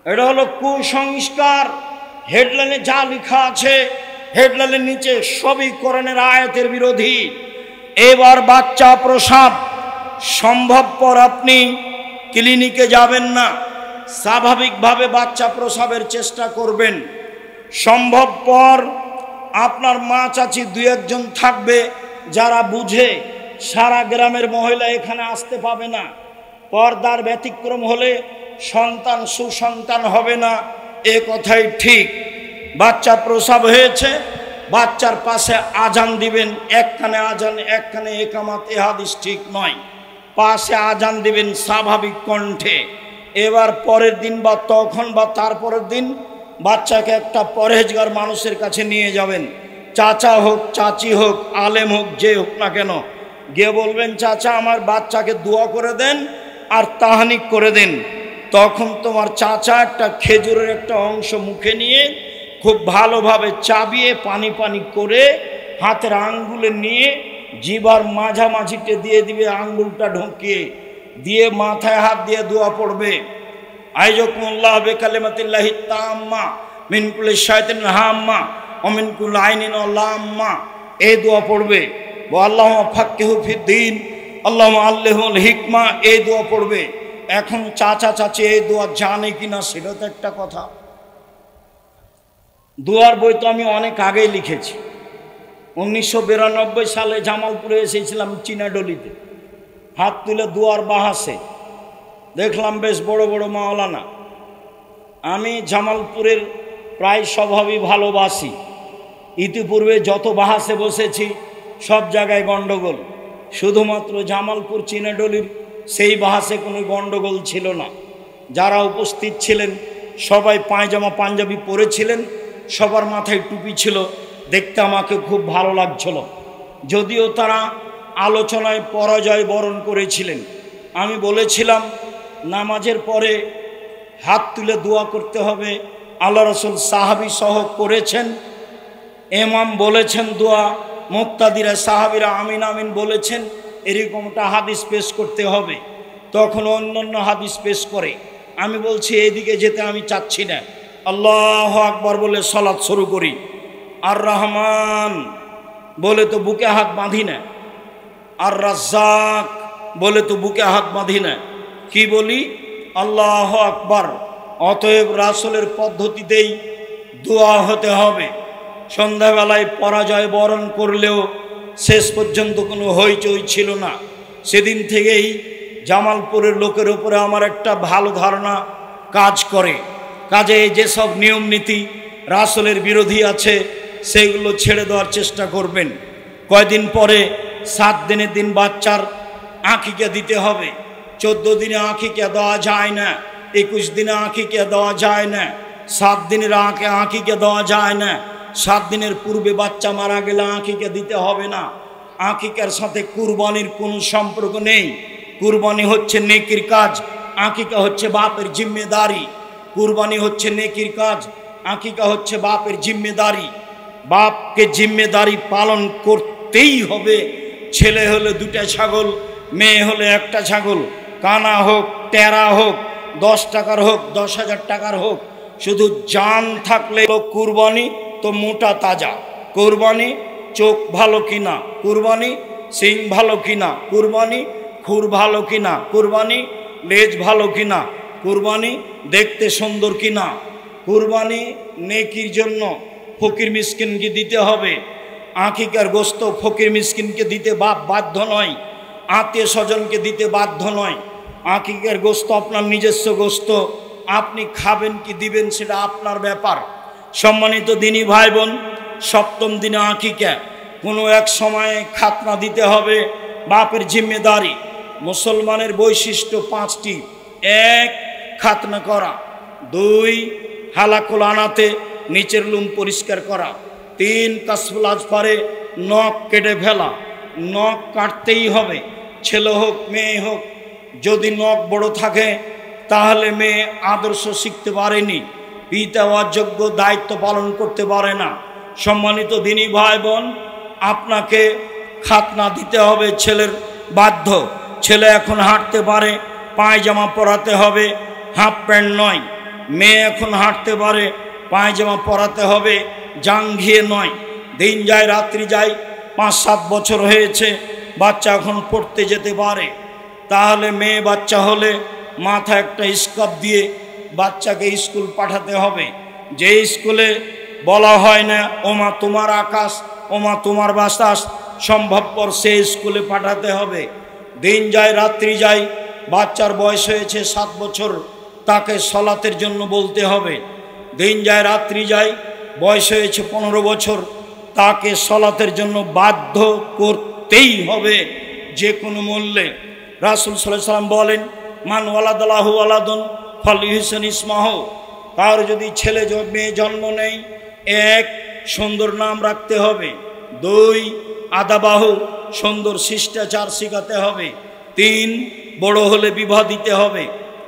এটা হলো কুসংস্কার। হেডলাইনে যা লেখা আছে, হেডলাইনের নিচে সবই কোরআনের আয়াতের বিরোধী। এবার বাচ্চা প্রসব সম্ভবপর আপনি ক্লিনিকে যাবেন না, স্বাভাবিকভাবে বাচ্চা প্রসবের চেষ্টা করবেন। সম্ভবপর আপনার মা চাচি দুই একজন থাকবে যারা বুঝে, সারা গ্রামের মহিলা এখানে আসতে পাবে না। পর্দার ব্যতিক্রম হলে সন্তান সুসন্তান হবে না, এ কথাই ঠিক। বাচ্চা প্রসব হয়েছে, বাচ্চার পাশে আজান দিবেন, এক কানে আজান এক কানে একামাত, এ হাদিস ঠিক নয়। পাশে আজান দিবেন স্বাভাবিক কণ্ঠে। এবার পরের দিন বা তখন বা তারপরের দিন বাচ্চাকে একটা পরহেজগার মানুষের কাছে নিয়ে যাবেন, চাচা হোক চাচি হোক আলেম হোক যে হোক না কেন, গিয়ে বলবেন চাচা আমার বাচ্চাকে দোয়া করে দেন আর তাহানিক করে দেন। তখন তোমার চাচা একটা খেজুরের একটা অংশ মুখে নিয়ে খুব ভালোভাবে চাবিয়ে পানি পানি করে হাতের আঙ্গুলে নিয়ে জিভার মাঝামাঝিতে দিয়ে দিবে, আঙ্গুলটা ঢুকিয়ে দিয়ে মাথায় হাত দিয়ে দোয়া পড়বে, আইজাকুমুল্লাহ বিকালিমাতিল্লাহি তাম্মা মিন কুল্লি শাইতানিন হাম্মা ওয়া মিন কুল্লি আইনিন লাম্মা। এই দোয়া পড়বে। আল্লাহুম্মা ফাক্কিহু ফিদ্দীন, আল্লাহুম্মা আল্লিমহুল হিকমা, এই দোয়া পড়বে। এখন চাচা চাচি এই দোয়া জানে কিনা সেটা তো একটা কথা। দোয়ার বই তো আমি অনেক আগেই লিখেছি। 1992 সালে জামালপুরে এসেছিলাম চীনাডলিতে, হাত তুলে দোয়ার বাহাসে দেখলাম বেশ বড় বড় মাওলানা। আমি জামালপুরের প্রায় স্বভাবই ভালোবাসি। ইতিপূর্বে যত বাহাসে বসেছি সব জায়গায় গণ্ডগোল, শুধুমাত্র জামালপুর চীনাডলির সেই বাহাসে কোনো গণ্ডগোল ছিল না। যারা উপস্থিত ছিলেন সবাই পায়জামা পাঞ্জাবি পরেছিলেন, সবার মাথায় টুপি ছিল, দেখতে আমাকে খুব ভালো লাগছিল। যদিও তারা আলোচনায় পরাজয় বরণ করেছিলেন। আমি বলেছিলাম নামাজের পরে হাত তুলে দোয়া করতে হবে, আল্লাহ রসুল সাহাবি সহ করেছেন, ইমাম বলেছেন দোয়া, মুক্তাদিরা সাহাবিরা আমিন আমিন বলেছেন, এরকমটা হাদিস পেশ করতে হবে। তখন অন্যান্য হাদিস পেশ করে। আমি বলছি এইদিকে যেতে আমি চাচ্ছি না, আল্লাহু আকবার বলে সালাত শুরু করি। আর রহমান বলে তো বুকে হাত বাঁধি না, আর রাজ্জাক বলে তো বুকে হাত বাঁধি না, কি বলি আল্লাহু আকবার। অতএব রাসূলের পদ্ধতিতেই দোয়া হতে হবে। সন্ধ্যাবেলায় পরাজয় বরণ করলেও শেষ পর্যন্ত কোনো হইচই ছিল না। সেদিন থেকেই জামালপুরের লোকের উপরে আমার একটা ভালো ধারণা কাজ করে। কাজে যেসব নিয়ম নীতি রাসূলের বিরোধী আছে সেগুলো ছেড়ে দেওয়ার চেষ্টা করবেন। কয়দিন পরে 7 দিনের দিন বাচ্চার আঁকিকা দিতে হবে। 14 দিনে আঁকিকা দেওয়া যায় না, 21 দিনে আঁকিকা দেওয়া যায় না, 7 দিনের আঁকিকা দেওয়া যায় না। 7 দিনের পূর্বে বাচ্চা মারা গেলে আঁকিকা দিতে হবে না। আঁকিকার সাথে কুরবানির কোনো সম্পর্ক নেই। কুরবানি হচ্ছে নেকির কাজ, আঁকিকা হচ্ছে বাপের জিম্মেদারি। কুরবানি হচ্ছে নেকির কাজ, আঁকিকা হচ্ছে বাপের জিম্মেদারি। বাপকে জিম্মেদারি পালন করতেই হবে। ছেলে হলে 2টা ছাগল, মেয়ে হলে 1টা ছাগল, কানা হোক টেরা হোক, 10 টাকার হোক 10,000 টাকার হোক, শুধু জান থাকলে কুরবানি তো মোটা তাজা। কুরবানি চোখ ভালো কিনা, কুরবানি সিং ভালো কিনা, কুরবানি খুর ভালো কিনা, কুরবানি লেজ ভালো কিনা, কুরবানি দেখতে সুন্দর কিনা। কুরবানি নেকির জন্য ফকির মিসকিনকে দিতে হবে। আঁকিকার গোস্ত ফকির মিসকিনকে দিতে বাপ বাধ্য নয়, আত্মীয় স্বজনকে দিতে বাধ্য নয়। আঁকিকার গোস্ত আপনার নিজস্ব গোস্ত, আপনি খাবেন কি দিবেন সেটা আপনার ব্যাপার। সম্মানিত দিনী ভাই বোন, 7ম দিনে আঁকিকা, কোনো এক সময়ে খাতনা দিতে হবে, বাপের জিম্মেদারি। মুসলমানের বৈশিষ্ট্য 5টি। 1 খাতনা করা, 2 হালাকুল আনাতে নিচের লুম পরিষ্কার করা, 3 কাসফুল আজফারে নখ কেটে ফেলা। নখ কাটতেই হবে, ছেলে হোক মেয়ে হোক। যদি নখ বড় থাকে তাহলে মেয়ে আদর্শ শিখতে পারেনি, পিতা অযোগ্য দায়িত্ব পালন করতে পারে না। সম্মানিত দিনী ভাই বোন, আপনাকে খাতনা দিতে হবে, ছেলের বাধ্য। ছেলে এখন হাঁটতে পারে, পায়জামা পরাতে হবে, হাফ প্যান্ট নয়। মেয়ে এখন হাঁটতে পারে, পায়জামা পরাতে হবে, জাঙ্ঘিয়ে নয়। দিন যায় রাত্রি যায়, 5-7 বছর হয়েছে, বাচ্চা এখন পড়তে যেতে পারে। তাহলে মেয়ে বাচ্চা হলে মাথায় একটা স্কার্ফ দিয়ে বাচ্চাকে স্কুল পাঠাতে হবে। যে স্কুলে বলা হয় না ওমা তোমার আকাশ, ওমা তোমার বাতাস, সম্ভবপর সেই স্কুলে পাঠাতে হবে। দিন যায় রাত্রি যায়, বাচ্চার বয়স হয়েছে 7 বছর, তাকে সলাতের জন্য বলতে হবে। দিন যায় রাত্রি যায়, বয়স হয়েছে 15 বছর, তাকে সলাতের জন্য বাধ্য করতেই হবে যে কোনো মূল্যে। রাসূল সাল্লাল্লাহু আলাইহি ওয়াসাল্লাম বলেন, মান ওয়ালাদালাহু ওয়ালাদুন ফালইহসান ইসমাহু, তার যদি ছেলে মেয়ে জন্ম নেয়, 1 সুন্দর নাম রাখতে হবে, 2 আদাবাহু সুন্দর শিষ্টাচার শিখাতে হবে, 3 বড় হলে বিবাহ দিতে হবে,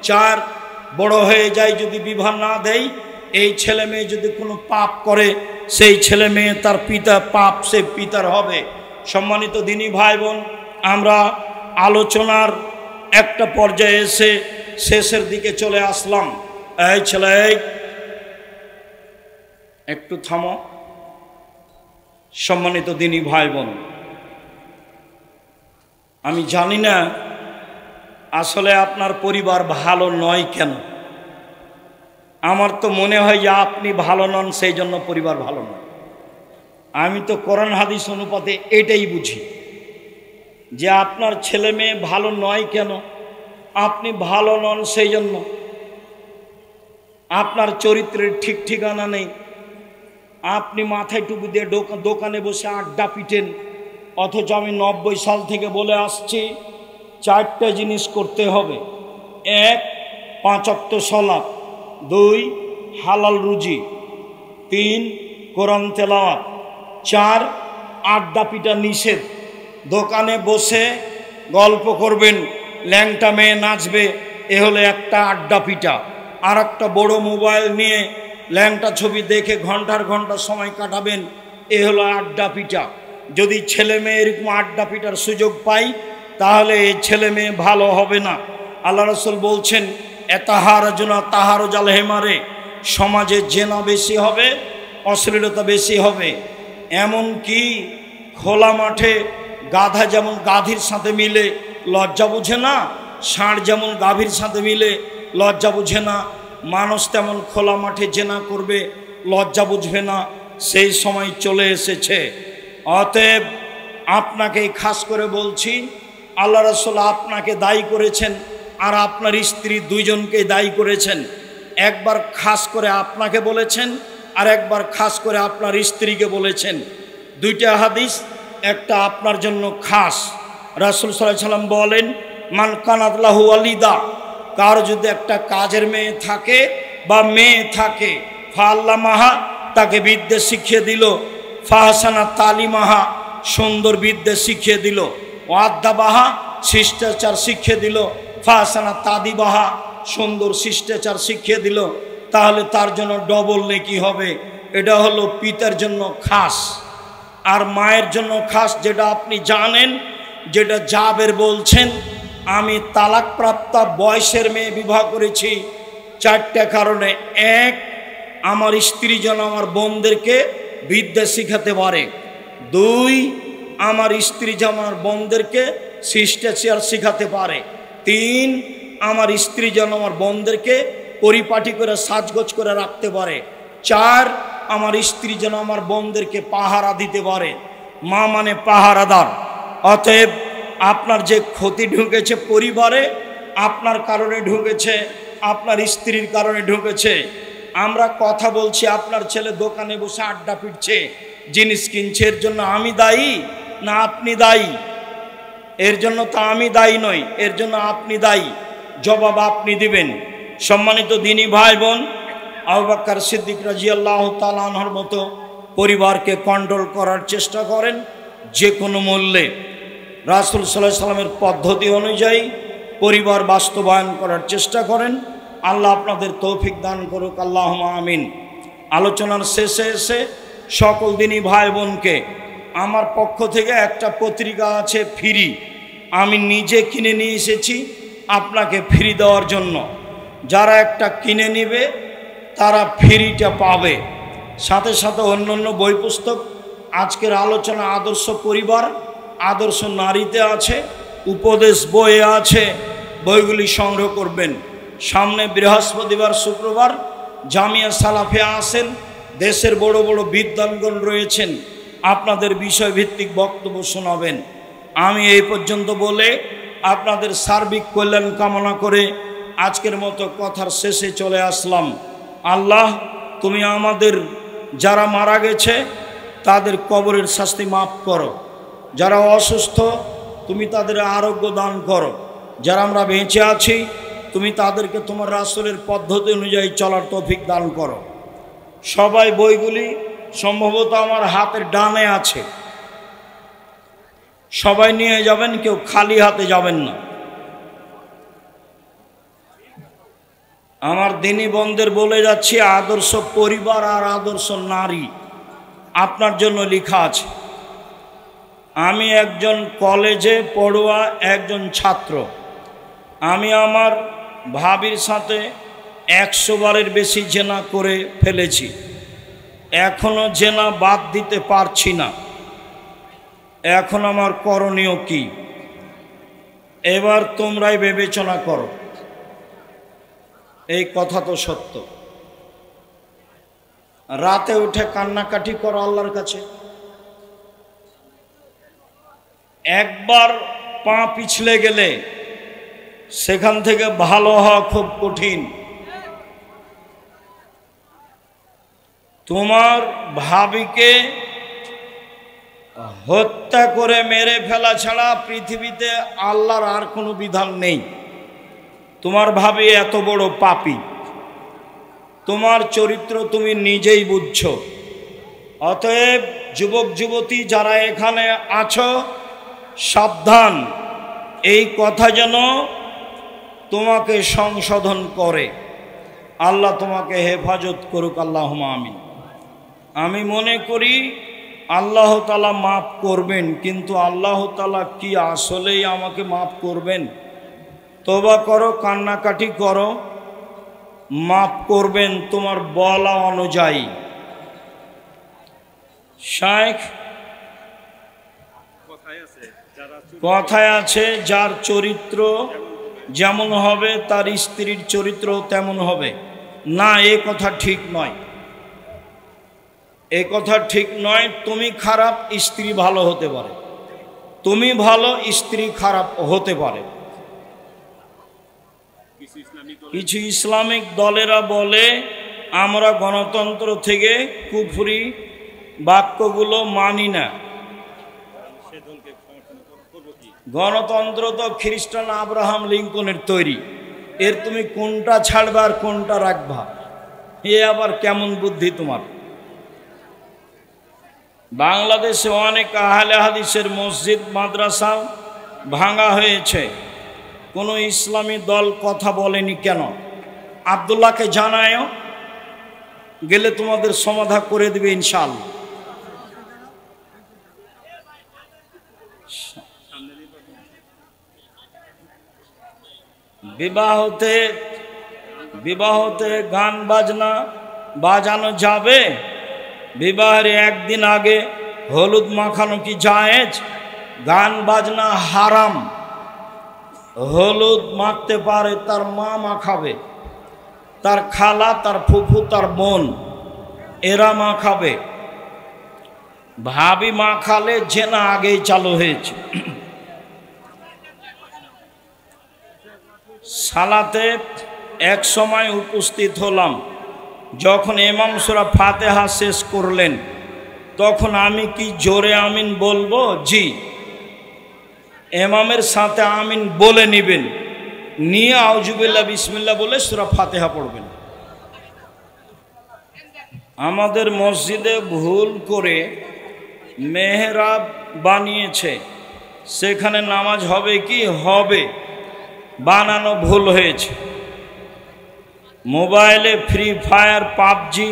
4 বড় হয়ে যায় যদি বিবাহ না দেয়, এই ছেলে মেয়ে যদি কোনো পাপ করে, সেই ছেলে মেয়ে তার পিতা পাপ সে পিতার হবে। সম্মানিত দিনী ভাই বোন, আমরা আলোচনার একটা পর্যায়ে এসে শেষের দিকে চলে আসলাম। এই ছেলে একটু থামো। সম্মানিত দিনী ভাই বোন, আমি জানি না আসলে আপনার পরিবার ভালো নয় কেন। আমার তো মনে হয় যে আপনি ভালো নন, সেই জন্য পরিবার ভালো নয়। আমি তো কোরআন হাদিস অনুপাতে এটাই বুঝি যে আপনার ছেলে মেয়ে ভালো নয় কেন, আপনি ভালো নন সেই জন্য। আপনার চরিত্রের ঠিক ঠিকানা নেই, আপনি মাথায় টুপি দিয়ে দোকানে বসে আড্ডা পিটেন, অথচ আমি 90 সাল থেকে বলে আসছি 4টে জিনিস করতে হবে। 1 5 ওয়াক্ত সালাত, 2 হালাল রুজি, 3 কোরআন তেলাওয়াত, 4 আড্ডা পিটা নিষেধ। দোকানে বসে গল্প করবেন, ল্যাংটা মেয়ে নাচবে, এ হলো একটা আড্ডা পিটা। আর একটা বড় মোবাইল নিয়ে ল্যাংটা ছবি দেখে ঘন্টার ঘন্টা সময় কাটাবেন, এ হলো আড্ডা পিটা। যদি ছেলে মেয়ে এরকম আড্ডা পিটার সুযোগ পাই, তাহলে এই ছেলে মেয়ে ভালো হবে না। আল্লাহ রাসূল বলছেন, এতাহারাজুনা তাহারুজাল হেমারে, সমাজে জেনা বেশি হবে, অশ্লীলতা বেশি হবে। এমন কি খোলা মাঠে গাধা যেমন গাধীর সাথে মিলে লজ্জা বুঝে না, ষাঁড় যেমন গাভীর সাথে মিলে লজ্জা বুঝে না, মানুষ তেমন খোলা মাঠে জেনা করবে, লজ্জা বুঝবে না। সেই সময় চলে এসেছে। অতএব আপনাকে খাস করে বলছি, আল্লাহ রাসূল আপনাকে দায়ী করেছেন আর আপনার স্ত্রী দুইজনকেই দায়ী করেছেন। একবার খাস করে আপনাকে বলেছেন আর একবার খাস করে আপনার স্ত্রীকে বলেছেন। 2টা হাদিস, একটা আপনার জন্য খাস। রাসূল সাল্লাল্লাহু আলাইহি ওয়াসাল্লাম বলেন, মান কানাত লাহু ওয়ালিদা, কার যদি একটা কাজের মেয়ে থাকে বা মেয়ে থাকে, ফাআল্লামাহা, তাকে বিদ্যা শিখিয়ে দিল, ফাহসানা তালিমাহা, সুন্দর বিদ্যা শিখিয়ে দিল, ওয়াদ্দাবাহা, শিষ্টাচার শিখিয়ে দিল, ফাহসানা তাদিবাহা, সুন্দর শিষ্টাচার শিখিয়ে দিল, তাহলে তার জন্য ডবল নেকি হবে। এটা হলো পিতার জন্য খাস। আর মায়ের জন্য খাস, যেটা আপনি জানেন, যেটা জাবের বলছেন, আমি তালাকপ্রাপ্তা বয়সের মেয়ে বিবাহ করেছি 4টা কারণে। 1, আমার স্ত্রী যেন আমার বোনদেরকে বিদ্যা শিখাতে পারে। 2, আমার স্ত্রী যেন আমার বোনদেরকে শিষ্টাচার শিখাতে পারে। 3, আমার স্ত্রী যেন আমার বোনদেরকে পরিপাটি করে সাজগোজ করে রাখতে পারে। 4, আমার স্ত্রী যেন আমার বোনদেরকে পাহারা দিতে পারে। মা মানে পাহারাদার। অতএব আপনার যে ক্ষতি ঢুকেছে পরিবারে, আপনার কারণে ঢুকেছে, আপনার স্ত্রীর কারণে ঢুকেছে। আমরা কথা বলছি, আপনার ছেলে দোকানে বসে আড্ডা পিটছে, জিনিস কিনছে, এর জন্য আমি দায়ী না আপনি দায়ী? এর জন্য তো আমি দায়ী নই, এর জন্য আপনি দায়ী। জবাব আপনি দিবেন। সম্মানিত দিনী ভাই বোন, আবু বকর সিদ্দিক রাদিয়াল্লাহু তাআলা আনহুর মতো পরিবারকে কন্ট্রোল করার চেষ্টা করেন যে কোনো মূল্যে। রাসূল সাল্লাল্লাহু আলাইহি ওয়াসাল্লামের পদ্ধতি অনুযায়ী পরিবার বাস্তবায়ন করার চেষ্টা করেন। আল্লাহ আপনাদের তৌফিক দান করুক, আল্লাহুম্মা আমিন। আলোচনার শেষে এসে সকল দিনী ভাই বোনকে আমার পক্ষ থেকে একটা পত্রিকা আছে ফ্রি, আমি নিজে কিনে নিয়ে এসেছি আপনাকে ফ্রি দেওয়ার জন্য। যারা একটা কিনে নেবে তারা ফ্রিটা পাবে। সাথে সাথে অন্যান্য বই পুস্তক, আজকের আলোচনা আদর্শ পরিবার, আদর্শ নারীতে আছে, উপদেশ বইয়ে আছে, বইগুলি সংগ্রহ করবেন। সামনে বৃহস্পতিবার শুক্রবার জামিয়া সালাফিয়া আসেন, দেশের বড় বড় বিদ্বানগণ রয়েছেন, আপনাদের বিষয়ভিত্তিক বক্তব্য শোনাবেন। আমি এই পর্যন্ত বলে আপনাদের সার্বিক কল্যাণ কামনা করে আজকের মতো কথার শেষে চলে আসলাম। আল্লাহ, তুমি আমাদের যারা মারা গেছে তাদের কবরের শাস্তি মাফ করো, যারা অসুস্থ তুমি তাদের আরোগ্য দান করো, যারা আমরা বেঁচে আছি তুমি তাদেরকে তোমার রাসূলের পদ্ধতি অনুযায়ী চলার তৌফিক দান করো। সবাই বইগুলি সম্ভবত আমার হাতের ডানে আছে, সবাই নিয়ে যাবেন, কেউ খালি হাতে যাবেন না। আমার দিনী বন্ধের বলে যাচ্ছি, আদর্শ পরিবার আর আদর্শ নারী আপনার জন্য লেখা আছে। আমি একজন কলেজে পড়ুয়া একজন ছাত্র। আমি আমার ভাবির সাথে 100 বারের বেশি জেনা করে ফেলেছি, এখনো জেনা বাদ দিতে পারছি না। এখন আমার করণীয় কি? এবার তোমরাই বিবেচনা করো। এই কথা তো সত্য। রাতে উঠে কান্নাকাটি করো আল্লাহর কাছে। একবার পা পিছলে গেলে সেখান থেকে ভালো হওয়া খুব কঠিন। তোমার ভাবিকে হত্যা করে মেরে ফেলা ছাড়া পৃথিবীতে আল্লাহর আর কোনো বিধান নেই। তোমার ভাবি এত বড় পাপী, তোমার চরিত্র তুমি নিজেই বুঝছো। অতএব যুবক যুবতী যারা এখানে আছো, সাবধান, এই কথা যেন তোমাকে সংশোধন করে। আল্লাহ তোমাকে হেফাজত করুক, আল্লাহুম্মা আমিন। আমি মনে করি আল্লাহ তাআলা মাফ করবেন, কিন্তু আল্লাহ তাআলা কি আসলেই আমাকে মাফ করবেন? তওবা করো, কান্নাকাটি করো, মাফ করবেন তোমার বলা অনুযায়ী। শাইখ কথায় আছে, যার চরিত্র যেমন হবে তার স্ত্রীর চরিত্র তেমন হবে। না, এ কথা ঠিক নয়, এ কথা ঠিক নয়। তুমি খারাপ, স্ত্রী ভালো হতে পারে, তুমি ভালো, স্ত্রী খারাপ হতে পারে। কিছু ইসলামিক দলেরা বলে আমরা গণতন্ত্র থেকে কুফরি বাক্যগুলো মানি না। গণতন্ত্র তো খ্রিস্টান আব্রাহাম লিঙ্কনের তৈরি, এর তুমি কোনটা ছাড়বা আর কোনটা রাখবা? এ আবার কেমন বুদ্ধি তোমার? বাংলাদেশে অনেক আহলে হাদিসের মসজিদ মাদ্রাসা ভাঙা হয়েছে, কোনো ইসলামী দল কথা বলেনি কেন? আব্দুল্লাহকে জানায়ও, গেলে তোমাদের সমাধান করে দেবে ইনশাআল্লাহ। বিবাহতে গান বাজনা বাজানো যাবে? বিবাহের একদিন আগে হলুদ মাখানো কি জায়েজ? গান বাজনা হারাম। হলুদ মাখতে পারে তার মা মাখাবে, তার খালা, তার ফুফু, তার বোন, এরা মাখাবে। ভাবি মাখালে জেনা আগেই চালু হয়েছে। সালাতে এক সময় উপস্থিত হলাম, যখন ইমাম সূরা ফাতিহা শেষ করলেন তখন আমি কি জোরে আমিন বলবো? জি। ইমামের সাথে আমিন বলে নেবেন, নিয়ে আউযুবিল্লাহ বিসমিল্লাহ বলে সূরা ফাতিহা পড়বেন। আমাদের মসজিদে ভুল করে মেহরাব বানিয়েছে, সেখানে নামাজ হবে কি? হবে, বানানো ভুল হয়েছে। মোবাইলে ফ্রি ফায়ার, পাবজি,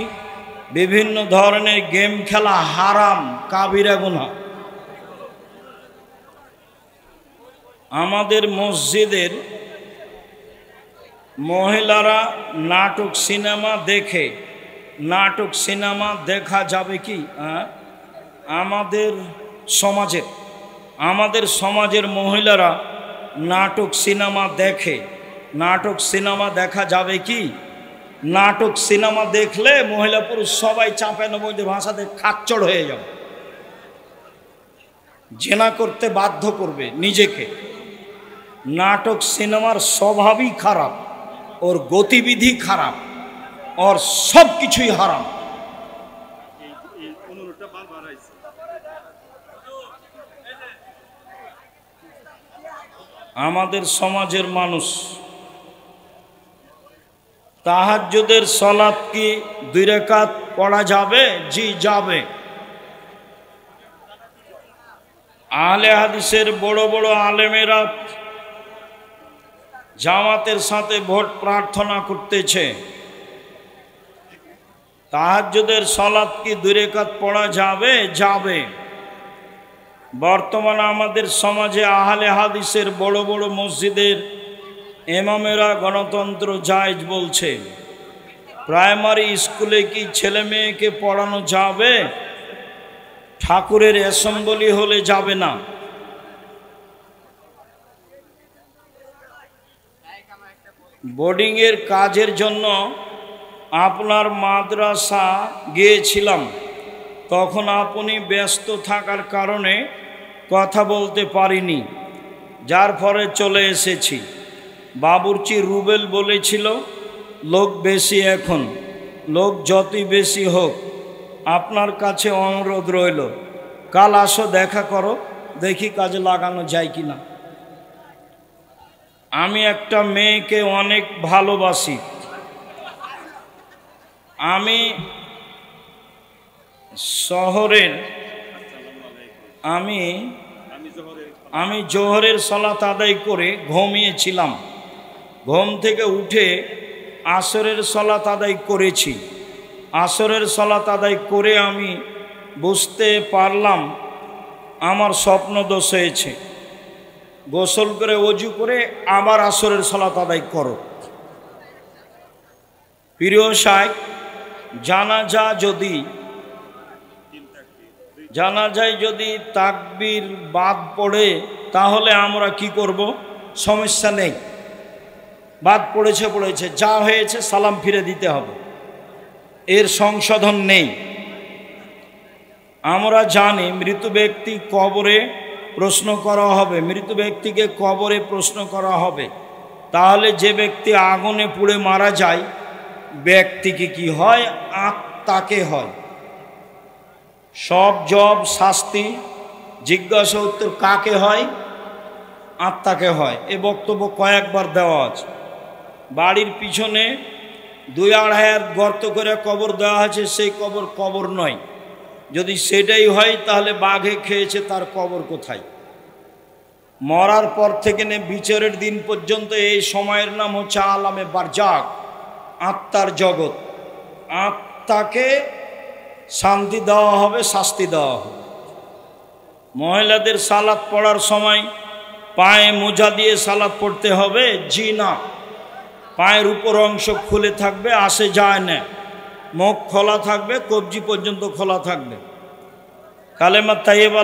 বিভিন্ন ধরনের গেম খেলা হারাম, কাবিরা গুনাহ। আমাদের মসজিদের মহিলারা নাটক সিনেমা দেখে, নাটক সিনেমা দেখা যাবে কি? আমাদের সমাজের মহিলারা নাটক সিনেমা দেখে, নাটক সিনেমা দেখা যাবে কি? নাটক সিনেমা দেখলে মহিলা পুরুষ সবাই চাপের মধ্যে ভাষাতে খাচ্চড় হয়ে যাবে, জেনা করতে বাধ্য করবে নিজেকে। নাটক সিনেমার স্বভাবই খারাপ, ওর গতিবিধি খারাপ, ওর সব কিছুই হারাম। আমাদের সমাজের মানুষ তাহাজ্জুদের সালাত কি 2 রাকাত পড়া যাবে? জি যাবে। আহলে হাদিসের বড় বড় আলেমেরা জামাতের সাথে ভোট প্রার্থনা করতেছে। তাহাজ্জুদের সালাত কি 2 রাকাত পড়া যাবে? যাবে। বর্তমানে আমাদের সমাজে আহলে হাদিসের বড় বড় মসজিদের ইমামেরা গণতন্ত্র জায়েজ বলছে। প্রাইমারি স্কুলে কি ছেলে মেয়েকে পড়ানো যাবে? ঠাকুরের অ্যাসেম্বলি হলে যাবে না। বোর্ডিংয়ের কাজের জন্য আপনার মাদ্রাসা গিয়েছিলাম, তখন আপনি ব্যস্ত থাকার কারণে কথা বলতে পারিনি, যার ফলে চলে এসেছি। বাবুর্চি রুবেল বলেছিল লোক বেশি, এখন লোক যতই বেশি হোক আপনার কাছে অনুরোধ রইল, কাল আসো, দেখা করো, দেখি কাজে লাগানো যায় কিনা। আমি একটা মেয়েকে অনেক ভালোবাসি। আমি জোহরের সালাত আদায় করে ঘুমিয়েছিলাম। ঘুম থেকে উঠে আসরের সালাত আদায় করেছি। আসরের সালাত আদায় করে আমি বুঝতে পারলাম আমার স্বপ্ন দোষ হয়েছে। গোসল করে ওযু করে আবার আসরের সালাত আদায় করো। প্রিয় শাইখ, জানাজায় যদি তাকবীর বাদ পড়ে তাহলে আমরা কি করব? সমস্যা নেই, বাদ পড়েছে, যা হয়েছে সালাম ফিরে দিতে হবে, এর সংশোধন নেই। আমরা জানি মৃত ব্যক্তি কবরে প্রশ্ন করা হবে, মৃত ব্যক্তিকে কবরে প্রশ্ন করা হবে। তাহলে যে ব্যক্তি আগুনে পুড়ে মারা যায় ব্যক্তিকে কি হয়? আত্মাকে হয়। সব জব শাস্তি জিজ্ঞাসা উত্তর কাকে হয়? আত্মাকে হয়। এ বক্তব্য কয়েকবার দেওয়া আছে। বাড়ির পিছনে 2-2.5 হাত গর্ত করে কবর দেওয়া আছে, সেই কবর নয়। যদি সেটাই হয় তাহলে বাঘে খেয়েছে, তার কবর কোথায়? মরার পর থেকে বিচারের দিন পর্যন্ত এই সময়ের নাম হচ্ছে আলামে বারজাক, আত্মার জগৎ। আত্মাকে শান্তি দেওয়া হবে, শাস্তি দেওয়া হবে। মহিলাদের সালাত পড়ার সময় পায়ে মোজা দিয়ে সালাত পড়তে হবে? জি না। পায়ের উপর অংশ খুলে থাকবে, আসে যায় না। মুখ খোলা থাকবে, কবজি পর্যন্ত খোলা থাকবে। কালেমা তাইয়্যিবা